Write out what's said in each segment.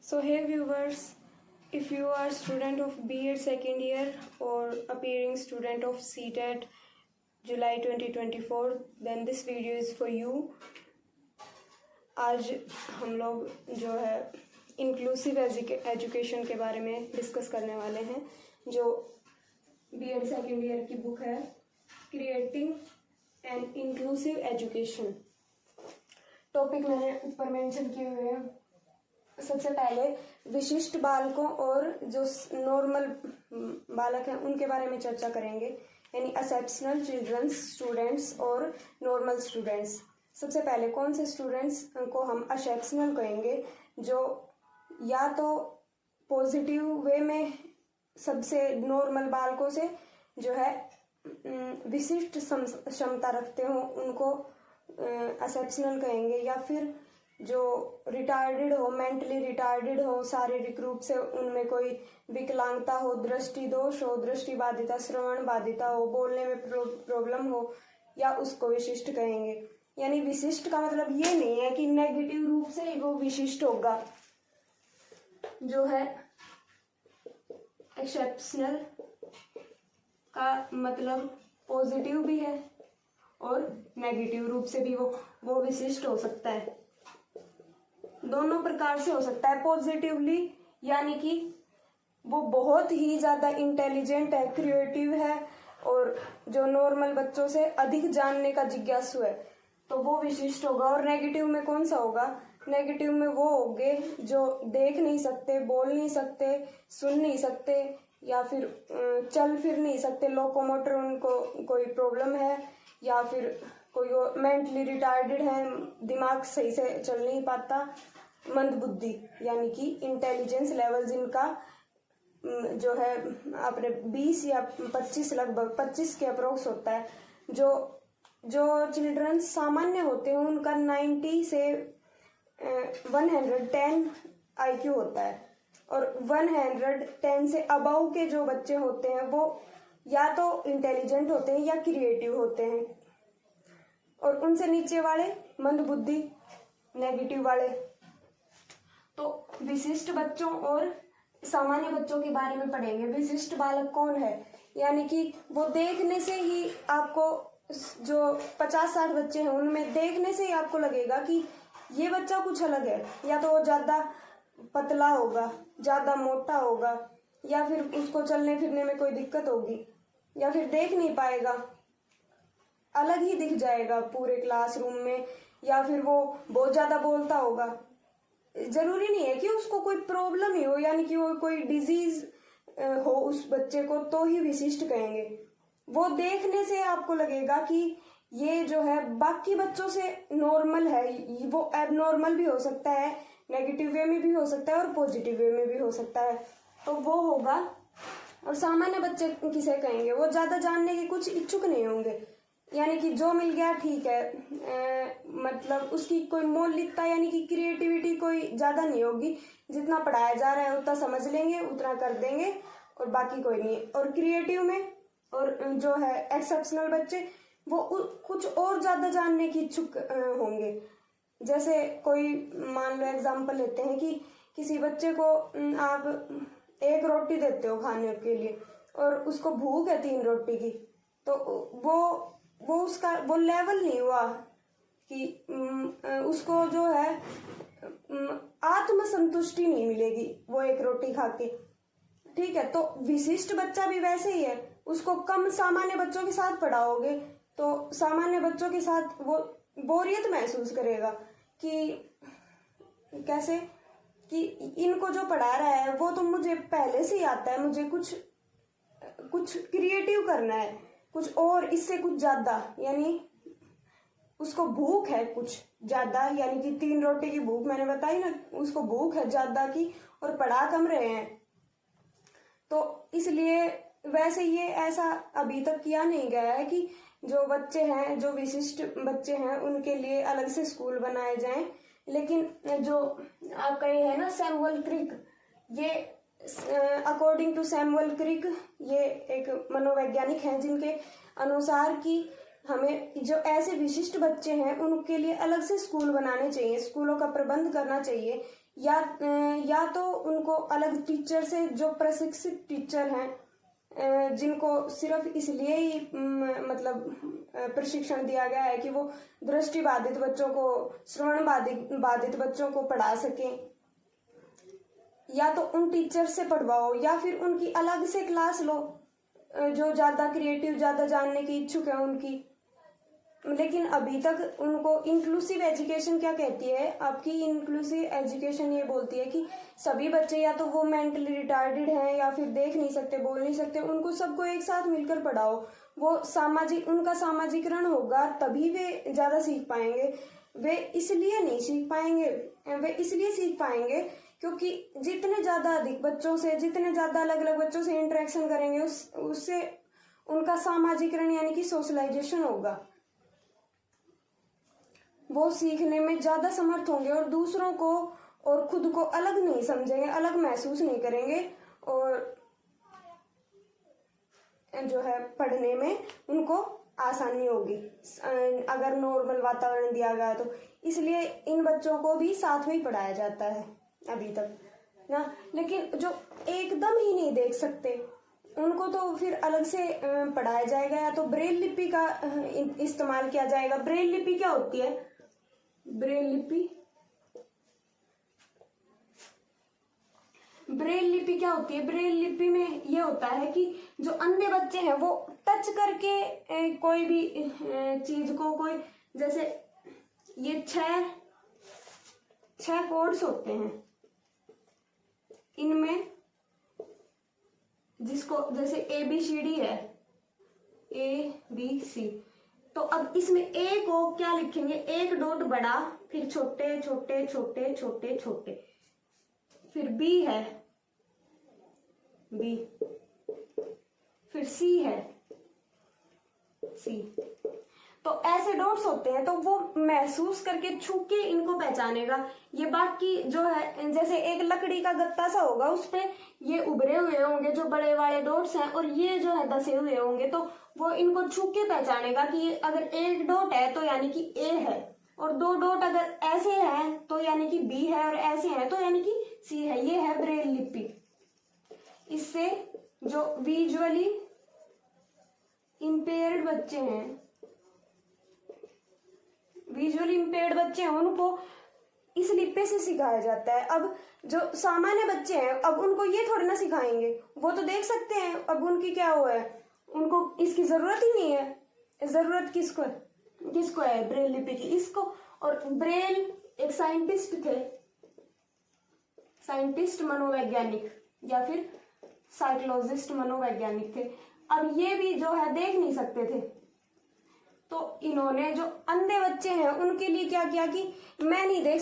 So hey viewers, if you are student of B.Ed second year or appearing student of CTET July 2024, then this video is for you. आज हम लोग जो है inclusive education के बारे में discuss करने वाले हैं, जो B.Ed सेकेंड ईयर की बुक है creating an inclusive education. Topic मैंने ऊपर मेंशन किए हुए हैं। सबसे पहले विशिष्ट बालकों और जो नॉर्मल बालक हैं उनके बारे में चर्चा करेंगे, यानी एक्सेप्शनल चिल्ड्रंस स्टूडेंट्स और नॉर्मल स्टूडेंट्स। सबसे पहले कौन से स्टूडेंट्स को हम एक्सेप्शनल कहेंगे, जो या तो पॉजिटिव वे में सबसे नॉर्मल बालकों से जो है विशिष्ट क्षमता रखते हो उनको एक्सेप्शनल कहेंगे, या फिर जो रिटार्डेड हो, मेंटली रिटार्डेड हो, शारीरिक रूप से उनमें कोई विकलांगता हो, दृष्टि दोष हो, दृष्टि बाधिता, श्रवण बाधिता हो, बोलने में प्रॉब्लम हो, या उसको विशिष्ट कहेंगे। यानी विशिष्ट का मतलब ये नहीं है कि नेगेटिव रूप से वो विशिष्ट होगा। जो है एक्सेप्शनल का मतलब पॉजिटिव भी है और नेगेटिव रूप से भी वो विशिष्ट हो सकता है। दोनों प्रकार से हो सकता है। पॉजिटिवली यानी कि वो बहुत ही ज़्यादा इंटेलिजेंट है, क्रिएटिव है और जो नॉर्मल बच्चों से अधिक जानने का जिज्ञासु है, तो वो विशिष्ट होगा। और नेगेटिव में कौन सा होगा? नेगेटिव में वो होंगे जो देख नहीं सकते, बोल नहीं सकते, सुन नहीं सकते, या फिर चल फिर नहीं सकते, लोकोमोटर उनको कोई प्रॉब्लम है, या फिर कोई मेंटली रिटार्डेड है, दिमाग सही से चल नहीं पाता, मंदबुद्धि यानी कि इंटेलिजेंस लेवल जिनका जो है अपने 20 या 25 लगभग 25 के अप्रोक्स होता है। जो चिल्ड्रन सामान्य होते हैं उनका 90 से 110 IQ होता है, और 110 से अबव के जो बच्चे होते हैं वो या तो इंटेलिजेंट होते हैं या क्रिएटिव होते हैं, और उनसे नीचे वाले मंदबुद्धि नेगेटिव वाले। तो विशिष्ट बच्चों और सामान्य बच्चों के बारे में पढ़ेंगे। विशिष्ट बालक कौन है? यानी कि वो देखने से ही आपको, जो 50-60 बच्चे हैं उनमें देखने से ही आपको लगेगा कि ये बच्चा कुछ अलग है। या तो वो ज़्यादा पतला होगा, ज़्यादा मोटा होगा, या फिर उसको चलने फिरने में कोई दिक्कत होगी, या फिर देख नहीं पाएगा, अलग ही दिख जाएगा पूरे क्लासरूम में, या फिर वो बहुत ज़्यादा बोलता होगा। जरूरी नहीं है कि उसको कोई प्रॉब्लम ही हो, यानी कि वो कोई डिजीज हो उस बच्चे को, तो ही विशिष्ट कहेंगे। वो देखने से आपको लगेगा कि ये जो है बाकी बच्चों से नॉर्मल है, वो एबनॉर्मल भी हो सकता है, नेगेटिव वे में भी हो सकता है और पॉजिटिव वे में भी हो सकता है, तो वो होगा। और सामान्य बच्चे किसे कहेंगे? वो ज़्यादा जानने के कुछ इच्छुक नहीं होंगे, यानी कि जो मिल गया ठीक है, मतलब उसकी कोई मौलिकता यानी कि क्रिएटिविटी कोई ज़्यादा नहीं होगी। जितना पढ़ाया जा रहा है उतना समझ लेंगे, उतना कर देंगे, और बाकी कोई नहीं। और क्रिएटिव में और जो है एक्सेप्शनल बच्चे, वो कुछ और ज़्यादा जानने की इच्छुक होंगे। जैसे कोई मान लो एग्जाम्पल लेते हैं कि किसी बच्चे को आप 1 रोटी देते हो खाने के लिए, और उसको भूख है 3 रोटी की, तो वो उसका वो लेवल नहीं हुआ कि उसको जो है आत्मसंतुष्टि नहीं मिलेगी वो 1 रोटी खा के। ठीक है, तो विशिष्ट बच्चा भी वैसे ही है। उसको कम सामान्य बच्चों के साथ पढ़ाओगे तो सामान्य बच्चों के साथ वो बोरियत महसूस करेगा कि कैसे कि इनको जो पढ़ा रहा है वो तो मुझे पहले से ही आता है, मुझे कुछ क्रिएटिव करना है, कुछ और इससे कुछ ज्यादा, यानी उसको भूख है कुछ ज्यादा, यानी कि 3 रोटी की भूख मैंने बताई ना, उसको भूख है ज्यादा की, और पढ़ा कम रहे हैं। तो इसलिए वैसे ये ऐसा अभी तक किया नहीं गया है कि जो बच्चे हैं, जो विशिष्ट बच्चे हैं, उनके लिए अलग से स्कूल बनाए जाएं। लेकिन जो आपका ये है ना सैमुअल क्रिक, ये अकॉर्डिंग टू सैमुअल क्रिक, ये एक मनोवैज्ञानिक हैं जिनके अनुसार कि हमें जो ऐसे विशिष्ट बच्चे हैं उनके लिए अलग से स्कूल बनाने चाहिए, स्कूलों का प्रबंध करना चाहिए, या तो उनको अलग टीचर से, जो प्रशिक्षित टीचर हैं, जिनको सिर्फ इसलिए ही मतलब प्रशिक्षण दिया गया है कि वो दृष्टि बाधित बच्चों को, श्रवण बाधित बच्चों को पढ़ा सकें, या तो उन टीचर से पढ़वाओ या फिर उनकी अलग से क्लास लो, जो ज्यादा क्रिएटिव, ज्यादा जानने की इच्छुक है उनकी। लेकिन अभी तक उनको इंक्लूसिव एजुकेशन क्या कहती है, आपकी इंक्लूसिव एजुकेशन ये बोलती है कि सभी बच्चे, या तो वो मेंटली रिटार्डेड हैं या फिर देख नहीं सकते, बोल नहीं सकते, उनको सबको एक साथ मिलकर पढ़ाओ। वो उनका सामाजिकरण होगा, तभी वे ज्यादा सीख पाएंगे। वे इसलिए नहीं सीख पाएंगे, वे इसलिए सीख पाएंगे क्योंकि जितने ज्यादा अधिक बच्चों से, जितने ज्यादा अलग अलग बच्चों से इंटरेक्शन करेंगे, उससे उनका सामाजिकरण यानी कि सोशलाइजेशन होगा। वो सीखने में ज्यादा समर्थ होंगे और दूसरों को और खुद को अलग नहीं समझेंगे, अलग महसूस नहीं करेंगे, और जो है पढ़ने में उनको आसानी होगी अगर नॉर्मल वातावरण दिया गया तो। इसलिए इन बच्चों को भी साथ में ही पढ़ाया जाता है अभी तक ना। लेकिन जो एकदम ही नहीं देख सकते, उनको तो फिर अलग से पढ़ाया जाएगा, या तो ब्रेल लिपि का इस्तेमाल किया जाएगा। ब्रेल लिपि क्या होती है? ब्रेल लिपि क्या होती है? ब्रेल लिपि में ये होता है कि जो अंधे बच्चे हैं वो टच करके कोई भी चीज को, कोई जैसे ये छह कोड्स होते हैं, इनमें जिसको जैसे ABCD है, ABC, तो अब इसमें A को क्या लिखेंगे? एक डॉट बड़ा, फिर छोटे छोटे छोटे छोटे छोटे, फिर B है, B, फिर C है, C। तो ऐसे डॉट्स होते हैं, तो वो महसूस करके, छू के इनको पहचानेगा। ये बाकी जो है, जैसे एक लकड़ी का गत्ता सा होगा, उस पे ये उभरे हुए होंगे जो बड़े वाले डॉट्स हैं, और ये जो है दसे हुए होंगे, तो वो इनको छू के पहचानेगा कि ये अगर एक डॉट है तो यानी कि A है, और दो डॉट अगर ऐसे हैं तो यानी कि B है, और ऐसे हैं तो यानी कि C है। ये है ब्रेल लिपि। इससे जो विजुअली इम्पेयर्ड बच्चे हैं, उनको इस लिपि से सिखाया जाता है। अब जो सामान्य बच्चे हैं, अब उनको ये थोड़ी ना सिखाएंगे, वो तो देख सकते हैं। अब उनकी क्या हुआ है, उनको इसकी जरूरत ही नहीं है। जरूरत किसको है? ब्रेल लिपि की, इसको। और ब्रेल एक साइंटिस्ट थे, मनोवैज्ञानिक, या फिर साइकोलॉजिस्ट, मनोवैज्ञानिक थे। अब ये भी जो है देख नहीं सकते थे, तो इन्होंने जो अंधे बच्चे हैं उनके लिए क्या किया कि मैं नहीं देख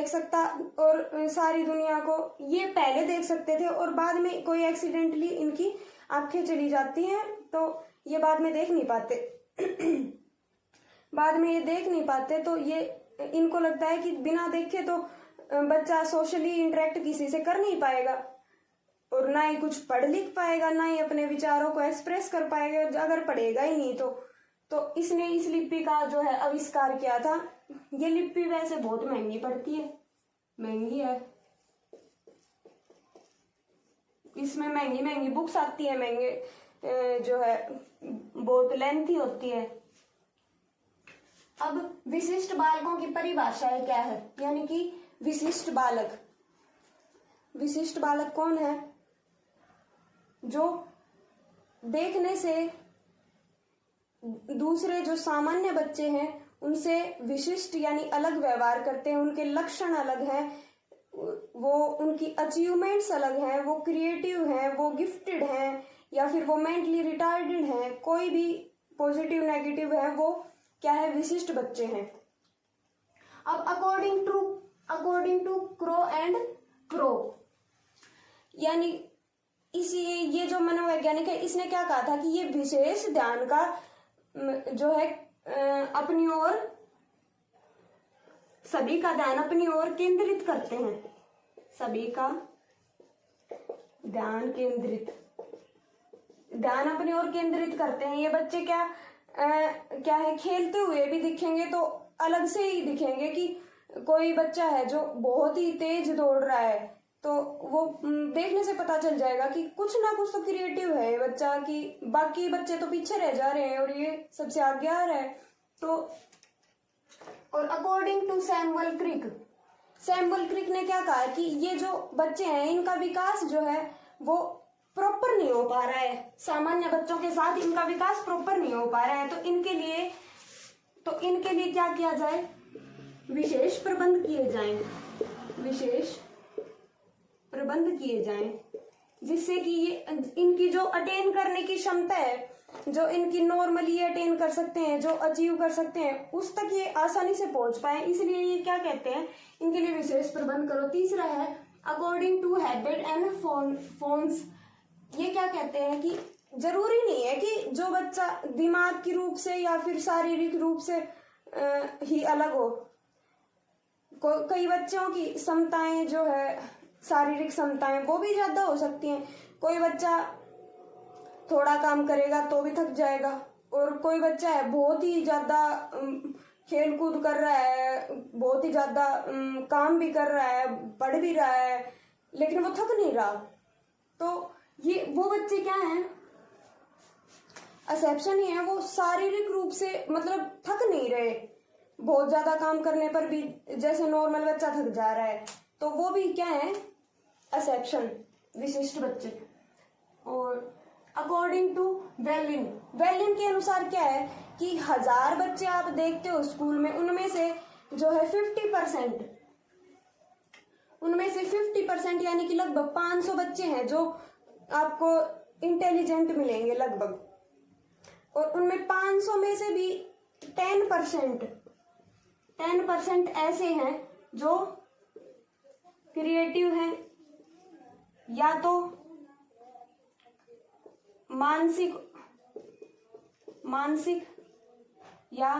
सकता और सारी दुनिया को ये पहले देख सकते थे, और बाद में कोई एक्सीडेंटली इनकी आंखें चली जाती हैं तो ये बाद में देख नहीं पाते। तो ये इनको लगता है कि बिना देखे तो बच्चा सोशली इंटरेक्ट किसी से कर नहीं पाएगा, और ना ही कुछ पढ़ लिख पाएगा, ना ही अपने विचारों को एक्सप्रेस कर पाएगा अगर पढ़ेगा ही नहीं तो इसने इस लिपि का जो है आविष्कार किया था। ये लिपि वैसे बहुत महंगी पड़ती है, महंगी है। इसमें महंगी बुक्स आती है, महंगे जो है बहुत लेंथी होती है। अब विशिष्ट बालकों की परिभाषा क्या है, यानी कि विशिष्ट बालक कौन है? जो देखने से दूसरे जो सामान्य बच्चे हैं उनसे विशिष्ट यानी अलग व्यवहार करते हैं, उनके लक्षण अलग हैं, वो उनकी अचीवमेंट्स अलग हैं, वो क्रिएटिव हैं, वो गिफ्टेड हैं, या फिर वो मेंटली रिटार्डेड हैं, कोई भी पॉजिटिव नेगेटिव है, वो क्या है? विशिष्ट बच्चे हैं। अब according to Crow and Crow, यानी ये जो मनोवैज्ञानिक है, इसने क्या कहा था कि ये विशेष ध्यान का जो है अपनी ओर, सभी का ध्यान अपनी ओर केंद्रित करते हैं, सभी का ध्यान अपनी ओर केंद्रित करते हैं। ये बच्चे क्या है, खेलते हुए भी दिखेंगे तो अलग से ही दिखेंगे कि कोई बच्चा है जो बहुत ही तेज दौड़ रहा है, तो वो देखने से पता चल जाएगा कि कुछ ना कुछ तो क्रिएटिव है ये बच्चा, कि बाकी बच्चे तो पीछे रह जा रहे हैं और ये सबसे आगे आ रहा है। तो और अकॉर्डिंग टू सैमुअल क्रिक ने क्या कहा कि ये जो बच्चे हैं इनका विकास जो है वो प्रॉपर नहीं हो पा रहा है, सामान्य बच्चों के साथ इनका विकास प्रॉपर नहीं हो पा रहा है। तो इनके लिए क्या किया जाए, विशेष प्रबंध किए जाएं जिससे कि ये इनकी जो अटेन करने की क्षमता है, जो इनकी नॉर्मली अटेन कर सकते हैं, जो अचीव कर सकते हैं, उस तक ये आसानी से पहुंच पाए। इसलिए ये क्या कहते हैं, इनके लिए विशेष प्रबंध करो। तीसरा है according to habit and phones. ये क्या कहते हैं कि जरूरी नहीं है कि जो बच्चा दिमाग की रूप से या फिर शारीरिक रूप से ही अलग हो। कई बच्चों की क्षमताएं जो है, शारीरिक क्षमताएं वो भी ज्यादा हो सकती हैं। कोई बच्चा थोड़ा काम करेगा तो भी थक जाएगा, और कोई बच्चा है बहुत ही ज्यादा खेल कूद कर रहा है, बहुत ही ज्यादा काम भी कर रहा है, पढ़ भी रहा है, लेकिन वो थक नहीं रहा। तो ये वो बच्चे क्या हैं, एक्सेप्शन ही है, वो शारीरिक रूप से मतलब थक नहीं रहे, बहुत ज्यादा काम करने पर भी जैसे नॉर्मल बच्चा थक जा रहा है, तो वो भी क्या है, एक्सेप्शन, विशिष्ट बच्चे। और अकॉर्डिंग टू वेलिन के अनुसार क्या है कि 1000 बच्चे आप देखते हो स्कूल में, उनमें से जो है 50% यानी कि लगभग 500 बच्चे हैं जो आपको इंटेलिजेंट मिलेंगे लगभग, और उनमें 500 में से भी 10% ऐसे हैं जो क्रिएटिव हैं, या तो मानसिक या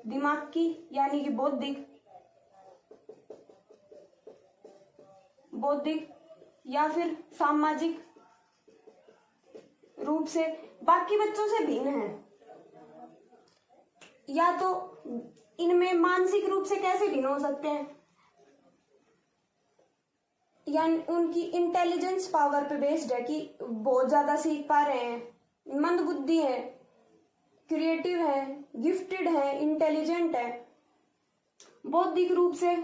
दिमाग की यानी कि बौद्धिक या फिर सामाजिक रूप से बाकी बच्चों से भिन्न है। या तो इनमें मानसिक रूप से कैसे भिन्न हो सकते हैं, या उनकी इंटेलिजेंस पावर पे बेस्ड है कि बहुत ज्यादा सीख पा रहे हैं, मंद बुद्धि है, क्रिएटिव है, गिफ्टेड है, इंटेलिजेंट है। बौद्धिक रूप से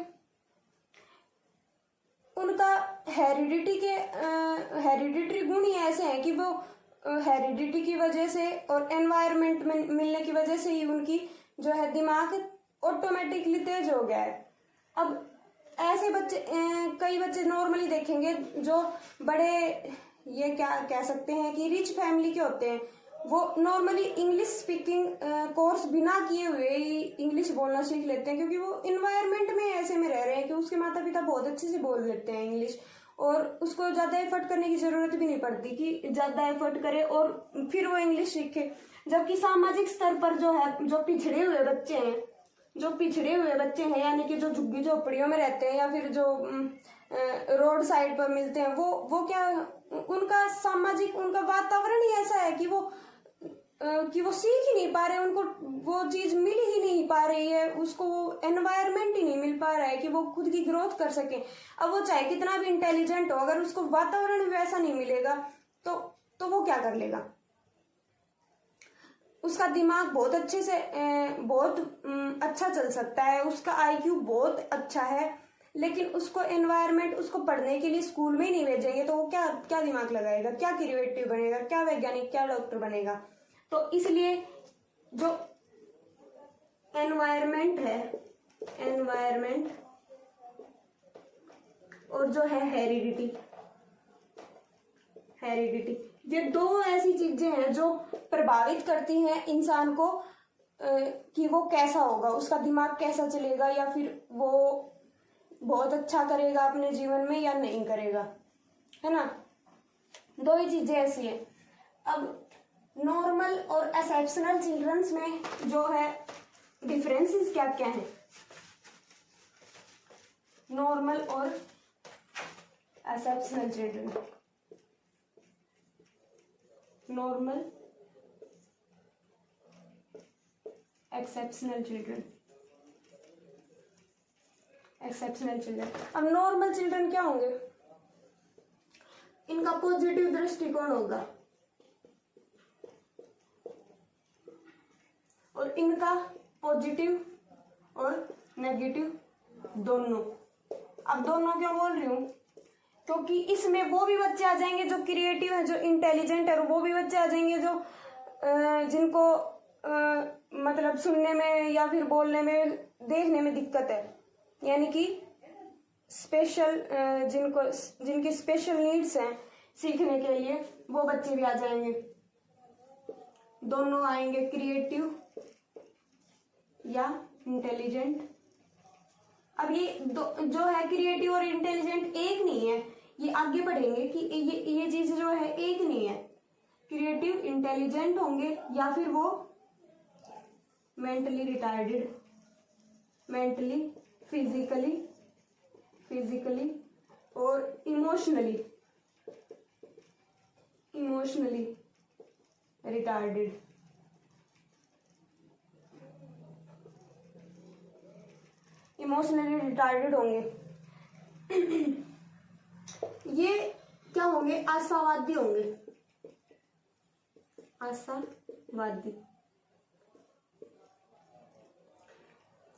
उनका हेरिडिटरी गुण ही ऐसे हैं कि वो हेरिडिटी की वजह से और एनवायरनमेंट में मिलने की वजह से ही उनकी जो है दिमाग ऑटोमेटिकली तेज हो गया है। अब ऐसे बच्चे कई बच्चे नॉर्मली देखेंगे जो बड़े, ये क्या कह सकते हैं कि रिच फैमिली के होते हैं, वो नॉर्मली इंग्लिश स्पीकिंग कोर्स बिना किए हुए ही इंग्लिश बोलना सीख लेते हैं, क्योंकि वो इन्वायरमेंट में ऐसे में रह रहे हैं कि उसके माता पिता बहुत अच्छे से बोल लेते हैं इंग्लिश, और उसको ज्यादा एफर्ट करने की जरूरत भी नहीं पड़ती कि ज्यादा एफर्ट करे और फिर वो इंग्लिश सीखे। जबकि सामाजिक स्तर पर जो है, जो पिछड़े हुए बच्चे हैं यानी कि जो झुग्गी झोपड़ियों में रहते हैं या फिर जो रोड साइड पर मिलते हैं, वो क्या, उनका सामाजिक, उनका वातावरण ही ऐसा है कि वो सीख ही नहीं पा रहे, उनको वो चीज मिल ही नहीं पा रही है, उसको वो एनवायरनमेंट ही नहीं मिल पा रहा है कि वो खुद की ग्रोथ कर सके। अब वो चाहे कितना भी इंटेलिजेंट हो, अगर उसको वातावरण वैसा नहीं मिलेगा तो वो क्या कर लेगा। उसका दिमाग बहुत अच्छे से बहुत अच्छा चल सकता है, उसका IQ बहुत अच्छा है, लेकिन उसको एनवायरनमेंट, उसको पढ़ने के लिए स्कूल में ही नहीं भेजेंगे तो वो क्या दिमाग लगाएगा, क्या क्रिएटिव बनेगा, क्या वैज्ञानिक, क्या डॉक्टर बनेगा। तो इसलिए जो एनवायरनमेंट है, एनवायरनमेंट और जो है हेरिडिटी, ये दो ऐसी चीजें हैं जो प्रभावित करती हैं इंसान को कि वो कैसा होगा, उसका दिमाग कैसा चलेगा, या फिर वो बहुत अच्छा करेगा अपने जीवन में या नहीं करेगा, है ना। दो ही चीजें ऐसी है। अब नॉर्मल और एक्सेप्शनल चिल्ड्रंस में जो है डिफरेंसेस क्या क्या है, नॉर्मल और exceptional children. Normal, exceptional children. Exceptional children. अब नॉर्मल चिल्ड्रन क्या होंगे, इनका पॉजिटिव दृष्टिकोण होगा और इनका पॉजिटिव और नेगेटिव दोनों। अब दोनों क्यों बोल रही हूँ, क्योंकि इसमें वो भी बच्चे आ जाएंगे जो क्रिएटिव है, जो इंटेलिजेंट है, और वो भी बच्चे आ जाएंगे जो जिनको मतलब सुनने में या फिर बोलने में, देखने में दिक्कत है, यानी कि स्पेशल जिनकी स्पेशल नीड्स हैं सीखने के लिए, वो बच्चे भी आ जाएंगे। दोनों आएंगे, क्रिएटिव या इंटेलिजेंट। अब ये जो है क्रिएटिव और इंटेलिजेंट एक नहीं है, ये आगे बढ़ेंगे कि ये चीज जो है एक नहीं है। क्रिएटिव इंटेलिजेंट होंगे या फिर वो मेंटली रिटार्डेड, मेंटली, फिजिकली और इमोशनली रिटार्डेड। इमोशनली रिटार्डेड होंगे। ये क्या होंगे, आशावादी होंगे, आशावादी।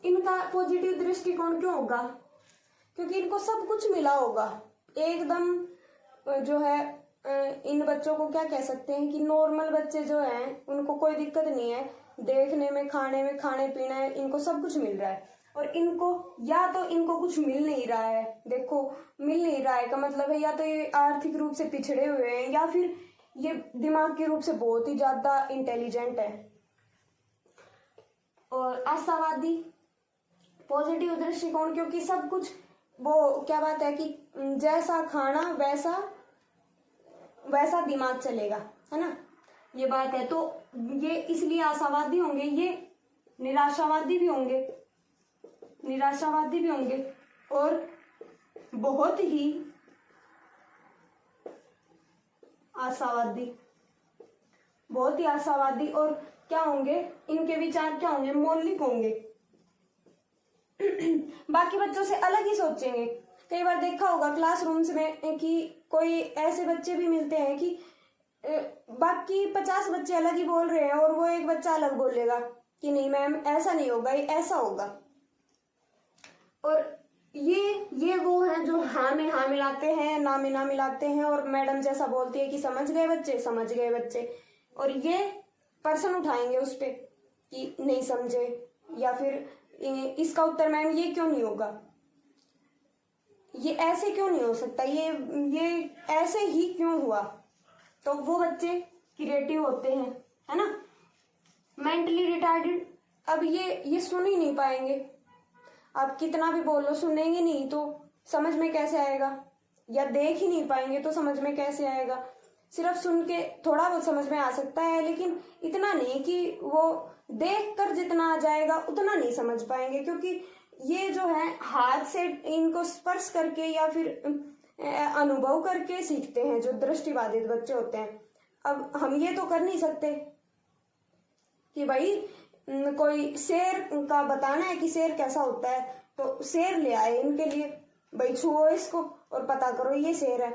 इनका पॉजिटिव दृष्टिकोण क्यों होगा, क्योंकि इनको सब कुछ मिला होगा एकदम। जो है इन बच्चों को क्या कह सकते हैं कि नॉर्मल बच्चे जो हैं उनको कोई दिक्कत नहीं है, देखने में, खाने पीने, इनको सब कुछ मिल रहा है। और इनको या तो इनको कुछ मिल नहीं रहा है, देखो मिल नहीं रहा है का मतलब है या तो ये आर्थिक रूप से पिछड़े हुए हैं या फिर ये दिमाग के रूप से बहुत ही ज्यादा इंटेलिजेंट है। और आशावादी, पॉजिटिव दृष्टिकोण, क्योंकि सब कुछ, वो क्या बात है कि जैसा खाना वैसा दिमाग चलेगा, है ना, ये बात है। तो ये इसलिए आशावादी होंगे। ये निराशावादी भी होंगे और बहुत ही आशावादी और क्या होंगे, इनके विचार क्या होंगे, मौलिक होंगे। बाकी बच्चों से अलग ही सोचेंगे। कई बार देखा होगा क्लासरूम्स में कि कोई ऐसे बच्चे भी मिलते हैं कि बाकी 50 बच्चे अलग ही बोल रहे हैं और वो एक बच्चा अलग बोलेगा कि नहीं मैम ऐसा नहीं होगा, ये ऐसा होगा। और ये वो है जो हाँ में हाँ मिलाते हैं, ना में ना मिलाते हैं, और मैडम जैसा बोलती है कि समझ गए बच्चे, और ये पर्सन उठाएंगे उस पे कि नहीं समझे, या फिर इसका उत्तर मैम ये क्यों नहीं होगा, ये ऐसे क्यों नहीं हो सकता, ये ऐसे ही क्यों हुआ। तो वो बच्चे क्रिएटिव होते हैं, है ना। मेंटली रिटार्डेड, अब ये सुन ही नहीं पाएंगे, आप कितना भी बोलो सुनेंगे नहीं तो समझ में कैसे आएगा, या देख ही नहीं पाएंगे तो समझ में कैसे आएगा। सिर्फ सुन के थोड़ा बहुत समझ में आ सकता है, लेकिन इतना नहीं कि वो देख कर जितना आ जाएगा उतना नहीं समझ पाएंगे, क्योंकि ये जो है हाथ से इनको स्पर्श करके या फिर अनुभव करके सीखते हैं, जो दृष्टिबाधित बच्चे होते हैं। अब हम ये तो कर नहीं सकते कि भाई कोई शेर का बताना है कि शेर कैसा होता है, तो शेर ले आए इनके लिए, भाई छुओ इसको और पता करो ये शेर है,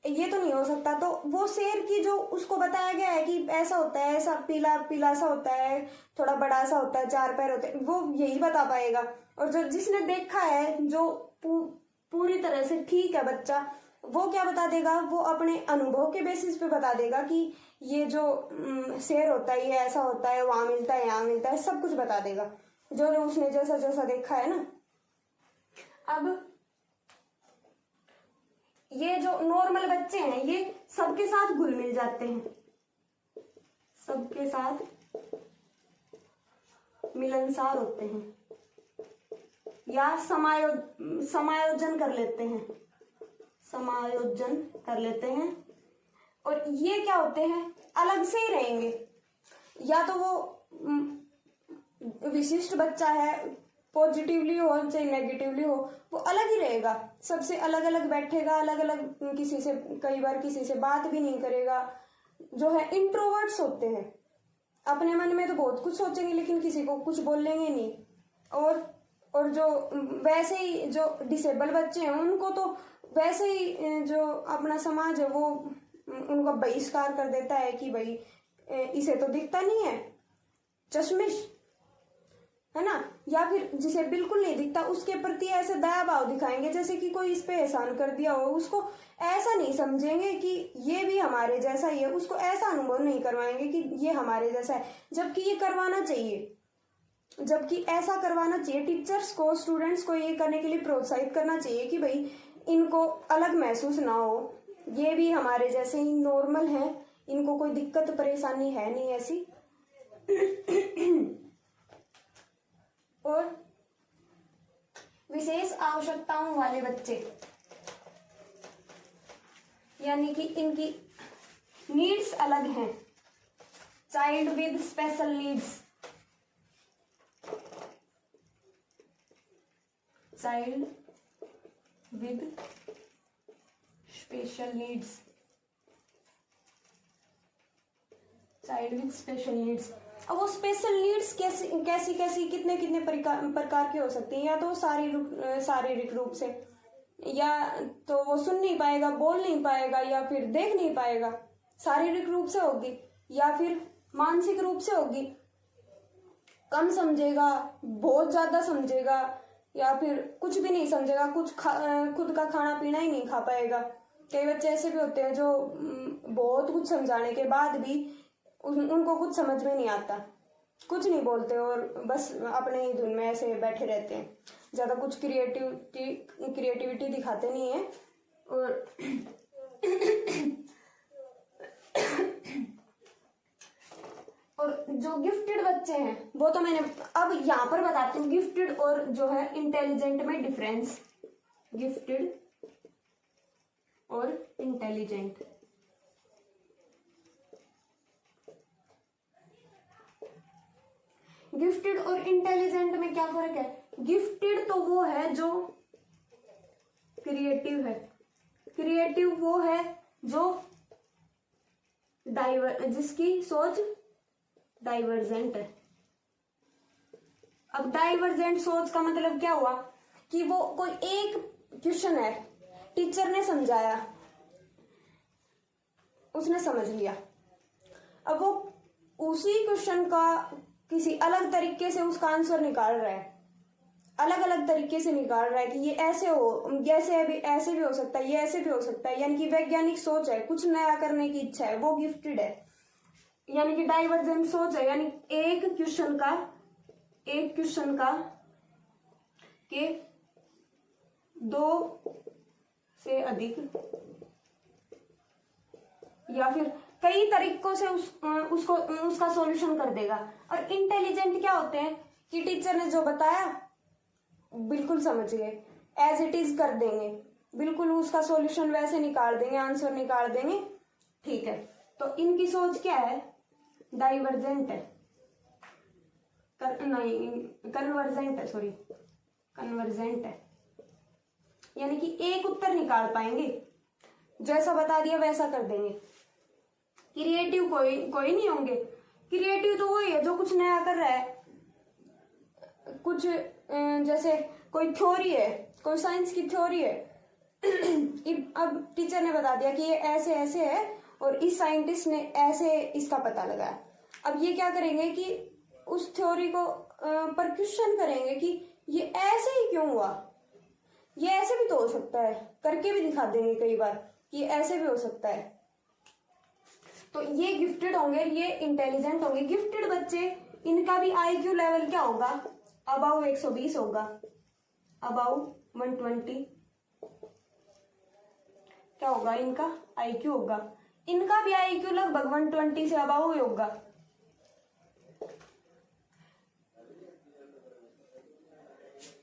ये तो नहीं हो सकता। तो वो शेर की जो उसको बताया गया है कि ऐसा होता है, ऐसा पीला पीला सा होता है, थोड़ा बड़ा सा होता है, 4 पैर होते हैं, वो यही बता पाएगा। और जो जिसने देखा है, जो पूरी तरह से ठीक है बच्चा, वो क्या बता देगा, वो अपने अनुभव के बेसिस पे बता देगा कि ये जो शेर होता है ये ऐसा होता है, वहां मिलता है, यहाँ मिलता है, सब कुछ बता देगा, जो उसने जैसा जैसा देखा है ना। अब ये जो नॉर्मल बच्चे हैं ये सबके साथ घुल मिल जाते हैं, सबके साथ मिलनसार होते हैं, या समायोजन कर लेते हैं। और ये क्या होते हैं, अलग से ही रहेंगे, या तो वो विशिष्ट बच्चा है, पॉजिटिवली हो चाहे नेगेटिवली हो, वो अलग ही रहेगा, सबसे अलग अलग बैठेगा, अलग अलग किसी से, कई बार किसी से बात भी नहीं करेगा। जो है इंट्रोवर्ट्स होते हैं, अपने मन में तो बहुत कुछ सोचेंगे लेकिन किसी को कुछ बोलेंगे नहीं। और और जो वैसे ही जो डिसेबल बच्चे हैं उनको तो वैसे ही जो अपना समाज है वो उनका बहिष्कार कर देता है कि भाई इसे तो दिखता नहीं है, चश्मिश है ना, या फिर जिसे बिल्कुल नहीं दिखता उसके प्रति ऐसे दया भाव दिखाएंगे जैसे कि कोई इस पे एहसान कर दिया हो। उसको ऐसा नहीं समझेंगे कि ये भी हमारे जैसा ही है, उसको ऐसा अनुभव नहीं करवाएंगे कि ये हमारे जैसा है, जबकि ये करवाना चाहिए, जबकि ऐसा करवाना चाहिए। टीचर्स को स्टूडेंट्स को ये करने के लिए प्रोत्साहित करना चाहिए कि भाई इनको अलग महसूस ना हो, ये भी हमारे जैसे ही नॉर्मल है, इनको कोई दिक्कत परेशानी है नहीं ऐसी। और विशेष आवश्यकताओं वाले बच्चे, यानी कि इनकी नीड्स अलग हैं, child with special needs, child with special needs, child with special needs. अब वो स्पेशल नीड्स कैसी कैसी कितने कितने प्रकार की हो सकती हैं, या तो शारीरिक रूप से, या तो वो सुन नहीं पाएगा, बोल नहीं पाएगा, या फिर देख नहीं पाएगा, शारीरिक रूप से होगी, या फिर मानसिक रूप से होगी, कम समझेगा, बहुत ज्यादा समझेगा, या फिर कुछ भी नहीं समझेगा, खुद का खाना पीना ही नहीं खा पाएगा। कई बच्चे ऐसे भी होते हैं जो बहुत कुछ समझाने के बाद भी उनको कुछ समझ में नहीं आता, कुछ नहीं बोलते और बस अपने ही धुन में ऐसे बैठे रहते हैं, ज्यादा कुछ क्रिएटिविटी दिखाते नहीं है। और जो गिफ्टेड बच्चे हैं वो तो मैंने अब यहाँ पर बताती हूँ, गिफ्टेड और जो है इंटेलिजेंट में डिफरेंस, गिफ्टेड और इंटेलिजेंट। गिफ्टेड और इंटेलिजेंट में क्या फर्क है? गिफ्टेड तो वो है जो क्रिएटिव है, क्रिएटिव वो है जो जिसकी सोच डाइवर्जेंट है। अब डाइवर्जेंट सोच का मतलब क्या हुआ कि वो कोई एक क्वेश्चन है, टीचर ने समझाया, उसने समझ लिया, अब वो उसी क्वेश्चन का किसी अलग तरीके से उसका आंसर निकाल रहा है, अलग अलग तरीके से निकाल रहा है कि ये ऐसे हो, जैसे भी ऐसे भी हो सकता है, ये ऐसे भी हो सकता है, यानी कि वैज्ञानिक सोच है, कुछ नया करने की इच्छा है, वो गिफ्टेड है। यानी कि डाइवर्जेंट सोच है, यानी एक क्वेश्चन का के दो से अधिक या फिर कई तरीकों से उसका सॉल्यूशन कर देगा। और इंटेलिजेंट क्या होते हैं कि टीचर ने जो बताया बिल्कुल समझ गए, एज इट इज कर देंगे, बिल्कुल उसका सॉल्यूशन वैसे निकाल देंगे, आंसर निकाल देंगे, ठीक है। तो इनकी सोच क्या है? डाइवर्जेंट है, कन्वर्जेंट है, सॉरी कन्वर्जेंट है, यानी कि एक उत्तर निकाल पाएंगे, जैसा बता दिया वैसा कर देंगे। क्रिएटिव कोई नहीं होंगे, क्रिएटिव तो वही है जो कुछ नया कर रहा है, कुछ जैसे कोई थ्योरी है, कोई साइंस की थ्योरी है, अब टीचर ने बता दिया कि ये ऐसे ऐसे है और इस साइंटिस्ट ने ऐसे इसका पता लगाया। अब ये क्या करेंगे कि उस थ्योरी को पर क्वेश्चन करेंगे कि ये ऐसे ही क्यों हुआ, ये ऐसे भी तो हो सकता है, करके भी दिखा देंगे कई बार कि ये ऐसे भी हो सकता है। तो ये गिफ्टेड होंगे, ये इंटेलिजेंट होंगे। गिफ्टेड बच्चे, इनका भी आईक्यू लेवल क्या होगा? अबाउ 120 होगा, अबाउ 120 क्या होगा? इनका आईक्यू होगा, इनका भी आईक्यू लगभग 120 से अबाउ ही होगा।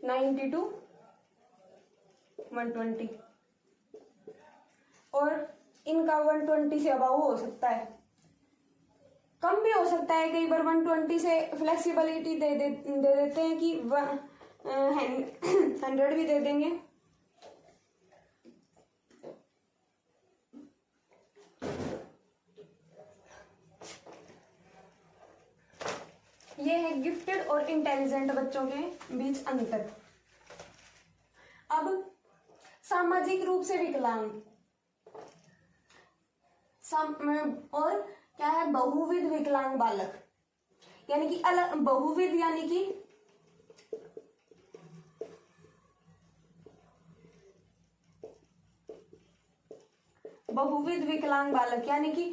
टू 120 और इनका 120 से अबाउ हो सकता है, कम भी हो सकता है, कई बार 120 से फ्लेक्सिबिलिटी दे देते हैं कि 100 भी दे देंगे। ये है गिफ्टेड और इंटेलिजेंट बच्चों के बीच अंतर। अब सामाजिक रूप से विकलांग और क्या है, बहुविध विकलांग बालक, यानी कि अलग बहुविध, यानी कि बहुविध विकलांग बालक, यानी कि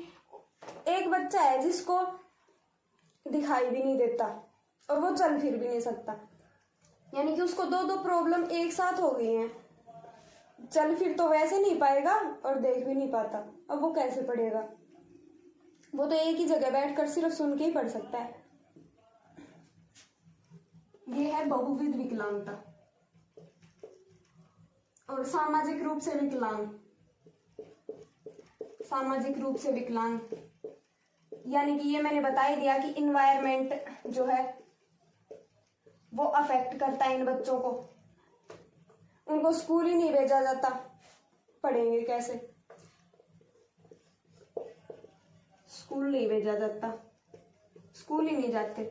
एक बच्चा है जिसको दिखाई भी नहीं देता और वो चल फिर भी नहीं सकता, यानी कि उसको दो दो प्रॉब्लम एक साथ हो गई हैं। चल फिर तो वैसे नहीं पाएगा और देख भी नहीं पाता, अब वो कैसे पढ़ेगा? वो तो एक ही जगह बैठकर सिर्फ सुन के ही पढ़ सकता है। ये है बहुविध विकलांगता। और सामाजिक रूप से विकलांग, सामाजिक रूप से विकलांग यानी कि ये मैंने बता ही दिया कि इन्वायरमेंट जो है वो अफेक्ट करता है इन बच्चों को, उनको स्कूल ही नहीं भेजा जाता, पढ़ेंगे कैसे? स्कूल नहीं भेजा जाता, स्कूल ही नहीं जाते।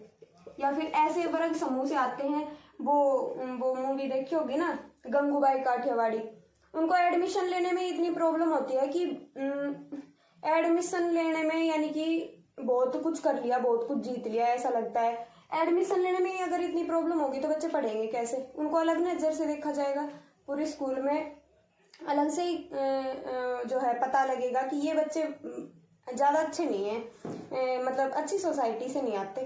या फिर ऐसे वर्ग समूह से आते हैं, वो मूवी देखी होगी ना, गंगूबाई काठियावाड़ी, उनको एडमिशन लेने में इतनी प्रॉब्लम होती है कि एडमिशन लेने में, यानी कि बहुत कुछ कर लिया, बहुत कुछ जीत लिया, ऐसा लगता है। एडमिशन लेने में अगर इतनी प्रॉब्लम होगी तो बच्चे पढ़ेंगे कैसे? उनको अलग नजर से देखा जाएगा, पूरे स्कूल में अलग से ही जो है पता लगेगा कि ये बच्चे ज़्यादा अच्छे नहीं हैं, मतलब अच्छी सोसाइटी से नहीं आते,